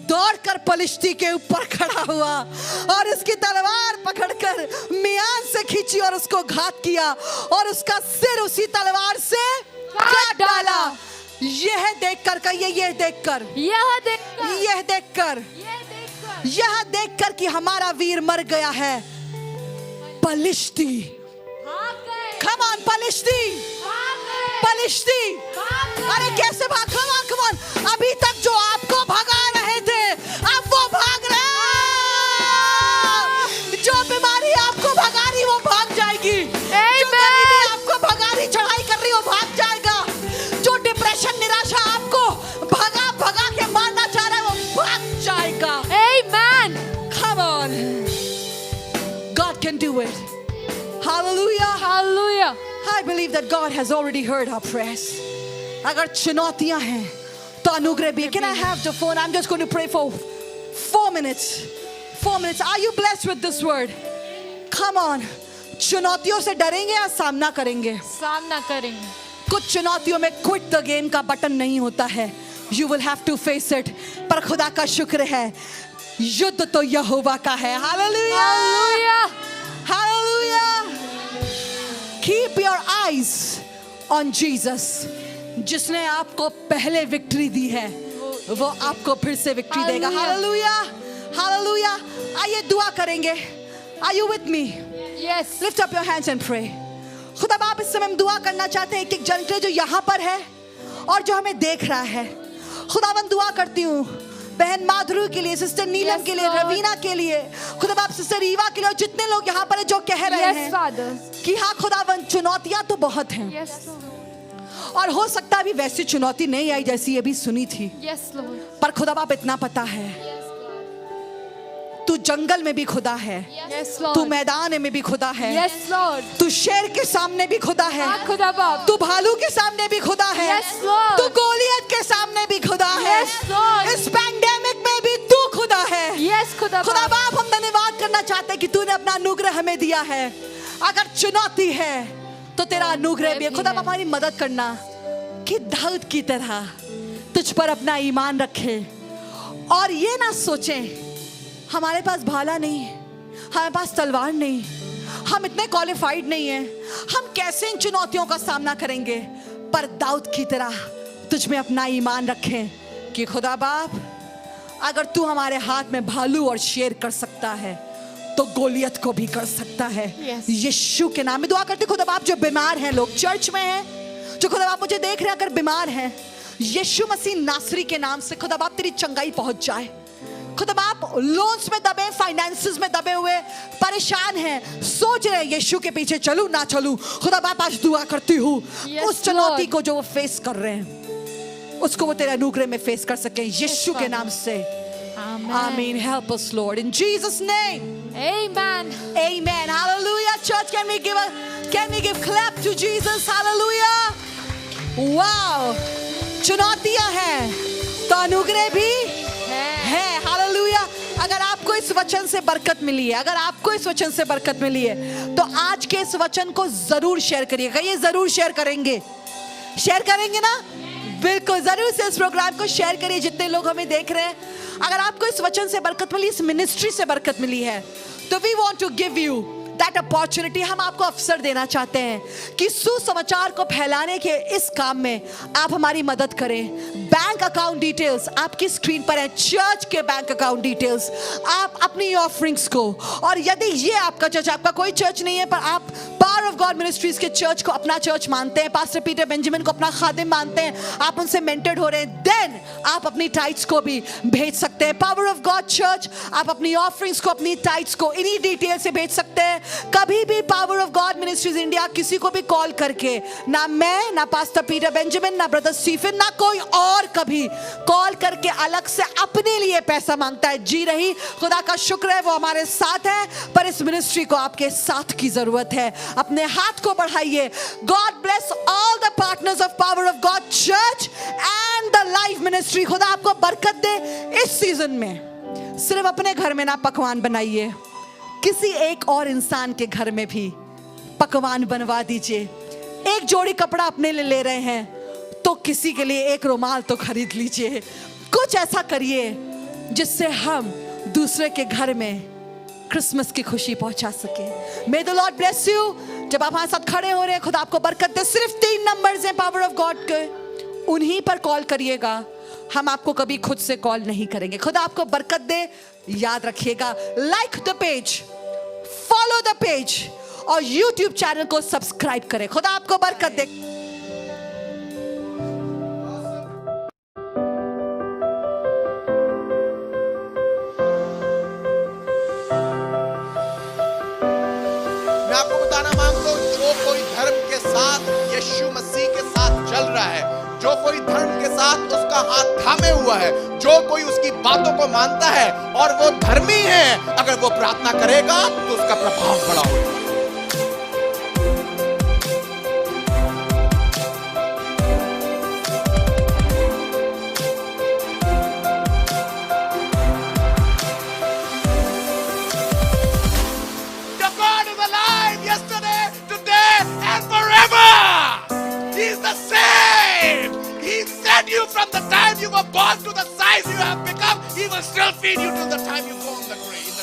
[SPEAKER 3] दौड़कर पलिश्ती के ऊपर खड़ा हुआ और उसकी तलवार पकड़कर मियान से खींची और उसको घात किया और उसका सिर उसी तलवार से काट डाला। यह देखकर कहिए, यह देखकर कि हमारा वीर मर गया है, पलिश्ती, come on, पलिश्ती, अरे कैसे भाग, come on, अभी तक जो आपको भगा रहे थे अब वो भाग रहे हैं, जो बीमारी आपको भगा can do it. Hallelujah.
[SPEAKER 1] Hallelujah.
[SPEAKER 3] I believe that God has already heard our prayers. अगर चुनौतियां हैं तो अनुग्रह भी. Can I have the phone? I'm just going to pray for 4 minutes. 4 minutes. Are you blessed with this word? Come on. चुनौतियों से डरेंगे या सामना करेंगे?
[SPEAKER 1] सामना करेंगे.
[SPEAKER 3] कुछ चुनौतियों में quit the game का बटन नहीं होता है. You will have to face it. पर खुदा का शुक्र है, युद्ध तो यहोवा का है. Hallelujah.
[SPEAKER 1] Hallelujah.
[SPEAKER 3] Hallelujah. Keep your eyes on Jesus. जिसने आपको पहले विक्ट्री दी है, वो आपको फिर से विक्ट्री देगा.
[SPEAKER 1] Hallelujah.
[SPEAKER 3] Hallelujah. Hallelujah. आइए दुआ करेंगे. Are you with me?
[SPEAKER 1] Yes.
[SPEAKER 3] Lift up your hands and pray. खुदा बाप, इस समय हम दुआ करना चाहते हैं एक जन के लिए जो यहाँ पर है और जो हमें देख रहा है. खुदावन दुआ करती हूँ बहन माधुरी के लिए, सिस्टर नीलम
[SPEAKER 1] Yes,
[SPEAKER 3] के लिए,
[SPEAKER 1] Lord.
[SPEAKER 3] रवीना के लिए, खुदा बाप सिस्टर रीवा के लिए, और जितने लोग यहाँ पर हैं जो कह रहे
[SPEAKER 1] Yes,
[SPEAKER 3] हैं
[SPEAKER 1] Father.
[SPEAKER 3] कि हाँ खुदावन चुनौतियां तो बहुत हैं,
[SPEAKER 1] Yes, Lord.
[SPEAKER 3] और हो सकता है अभी वैसी चुनौती नहीं आई जैसी ये भी सुनी थी,
[SPEAKER 1] Yes, Lord.
[SPEAKER 3] पर खुदा बाप इतना पता है तू जंगल में भी खुदा है,
[SPEAKER 1] Yes,
[SPEAKER 3] तू
[SPEAKER 1] Lord.
[SPEAKER 3] मैदान में भी खुदा है,
[SPEAKER 1] Yes, Lord.
[SPEAKER 3] तू शेर के सामने भी खुदा है,
[SPEAKER 1] हाँ खुदा बाप.
[SPEAKER 3] तू भालू के सामने भी खुदा है,
[SPEAKER 1] Yes, Lord.
[SPEAKER 3] तू गोलियत के सामने भी खुदा है,
[SPEAKER 1] Yes, Lord.
[SPEAKER 3] इस पैंडेमिक में भी तू खुदा है.
[SPEAKER 1] Yes, खुदा
[SPEAKER 3] खुदा
[SPEAKER 1] बाप.
[SPEAKER 3] बाप हम धन्यवाद करना चाहते हैं कि तूने अपना अनुग्रह हमें दिया है. अगर चुनौती है तो तेरा अनुग्रह भी है. खुदा बाप हमारी मदद करना कि दाऊद की तरह तुझ पर अपना ईमान रखे और ये ना सोचें हमारे पास भाला नहीं, हमारे पास तलवार नहीं, हम इतने क्वालिफाइड नहीं हैं, हम कैसे इन चुनौतियों का सामना करेंगे. पर दाऊद की तरह तुझ में अपना ईमान रखें कि खुदा बाप अगर तू हमारे हाथ में भालू और शेर कर सकता है तो गोलियत को भी कर सकता है.
[SPEAKER 1] Yes.
[SPEAKER 3] यीशु के नाम में दुआ करते खुदा बाप. जो बीमार हैं लोग चर्च में हैं, जो खुदा बाप मुझे देख रहे हैं अगर बीमार हैं, यीशु मसीह नासरी के नाम से खुदा बाप तेरी चंगाई पहुंच जाए. खुदा बाप लोन्स में दबे, फाइनेंसेस में दबे हुए परेशान हैं, सोच रहे हैं यीशु के पीछे चलूं ना चलूं, खुदा बाप आज दुआ करती हूँ
[SPEAKER 1] Yes,
[SPEAKER 3] उस चुनौती
[SPEAKER 1] Lord.
[SPEAKER 3] को जो वो फेस कर रहे हैं उसको वो तेरे अनुग्रह में फेस कर सके यीशु के
[SPEAKER 1] Father.
[SPEAKER 3] नाम से.
[SPEAKER 1] Amen.
[SPEAKER 3] Amen. Help us, Lord, in Jesus' name.
[SPEAKER 1] Amen.
[SPEAKER 3] Amen. Hallelujah. Church, can we give clap to Jesus? Hallelujah. Wow. चुनौतियां हैं तो अनुग्रह भी है. हालेलुया. अगर आपको इस वचन से बरकत मिली है, अगर आपको इस वचन से बरकत मिली है तो आज के इस वचन को जरूर शेयर करिएगा. ये जरूर शेयर करेंगे, शेयर करेंगे ना? बिल्कुल जरूर से इस प्रोग्राम को शेयर करिए जितने लोग हमें देख रहे हैं. अगर आपको इस वचन से बरकत मिली, इस मिनिस्ट्री से बरकत मिली है तो we want to give you that opportunity. हम आपको अवसर देना चाहते हैं कि सुसमाचार को फैलाने के इस काम में आप हमारी मदद करें. बैंक अकाउंट डिटेल्स आपकी स्क्रीन पर है, चर्च के बैंक अकाउंट डिटेल्स. आप अपनी ऑफरिंग्स को, और यदि ये आपका चर्च, आपका कोई चर्च नहीं है पर आप पावर ऑफ गॉड मिनिस्ट्रीज के चर्च को अपना चर्च मानते हैं, पास्टर पीटर बेंजामिन को अपना खादिम मानते हैं, आप उनसे मेंटर्ड हो रहे हैं, देन आप अपनी टाइट्स को भी भेज सकते हैं. पावर ऑफ गॉड चर्च आप अपनी ऑफरिंग्स को, अपनी टाइट्स को इन्हीं डिटेल से भेज सकते हैं. कभी भी power of God ministries India किसी को भी कॉल करके, ना मैं, ना पास्टर पीटर बेंजामिन, ना ब्रदर स्टीफन, ना कोई और कभी कॉल करके अलग से अपने लिए पैसा मांगता है. जी रही, खुदा का शुक्र है वो हमारे साथ है, पर इस मिनिस्ट्री को आपके साथ की जरूरत है. अपने हाथ को बढ़ाइए. God bless all the partners of power of God church and the life ministry. खुदा आपको बरकत दे. इस सीजन में सिर्फ अपने घर में ना पकवान बनाइए, किसी एक और इंसान के घर में भी पकवान बनवा दीजिए. एक जोड़ी कपड़ा अपने लिए ले रहे हैं तो किसी के लिए एक रुमाल तो खरीद लीजिए. कुछ ऐसा करिए जिससे हम दूसरे के घर में क्रिसमस की खुशी पहुंचा सके. मे द लॉर्ड ब्लेस यू. जब आप हमारे साथ खड़े हो रहे हैं, खुदा आपको बरकत दे. सिर्फ 3 नंबर्स हैं पावर ऑफ गॉड के, उन्हीं पर कॉल करिएगा. हम आपको कभी खुद से कॉल नहीं करेंगे. खुदा आपको बरकत दे. याद रखिएगा, like the page, follow the page और YouTube चैनल को सब्सक्राइब करें. खुदा आपको बरकत दे.
[SPEAKER 4] मैं आपको बताना मांगता हूं, जो कोई धर्म के साथ, यीशु मसीह के साथ चल रहा है, जो कोई धर्म के साथ उसका हाथ थामे हुआ है, जो कोई उसकी बातों को मानता है और वो धर्मी है, अगर वो प्रार्थना करेगा तो उसका प्रभाव बड़ा होगा। Your God is alive yesterday, today, and forever. He is the same. He fed you from the time you were born to the size you have become. He will still feed you till the time you go on the grave.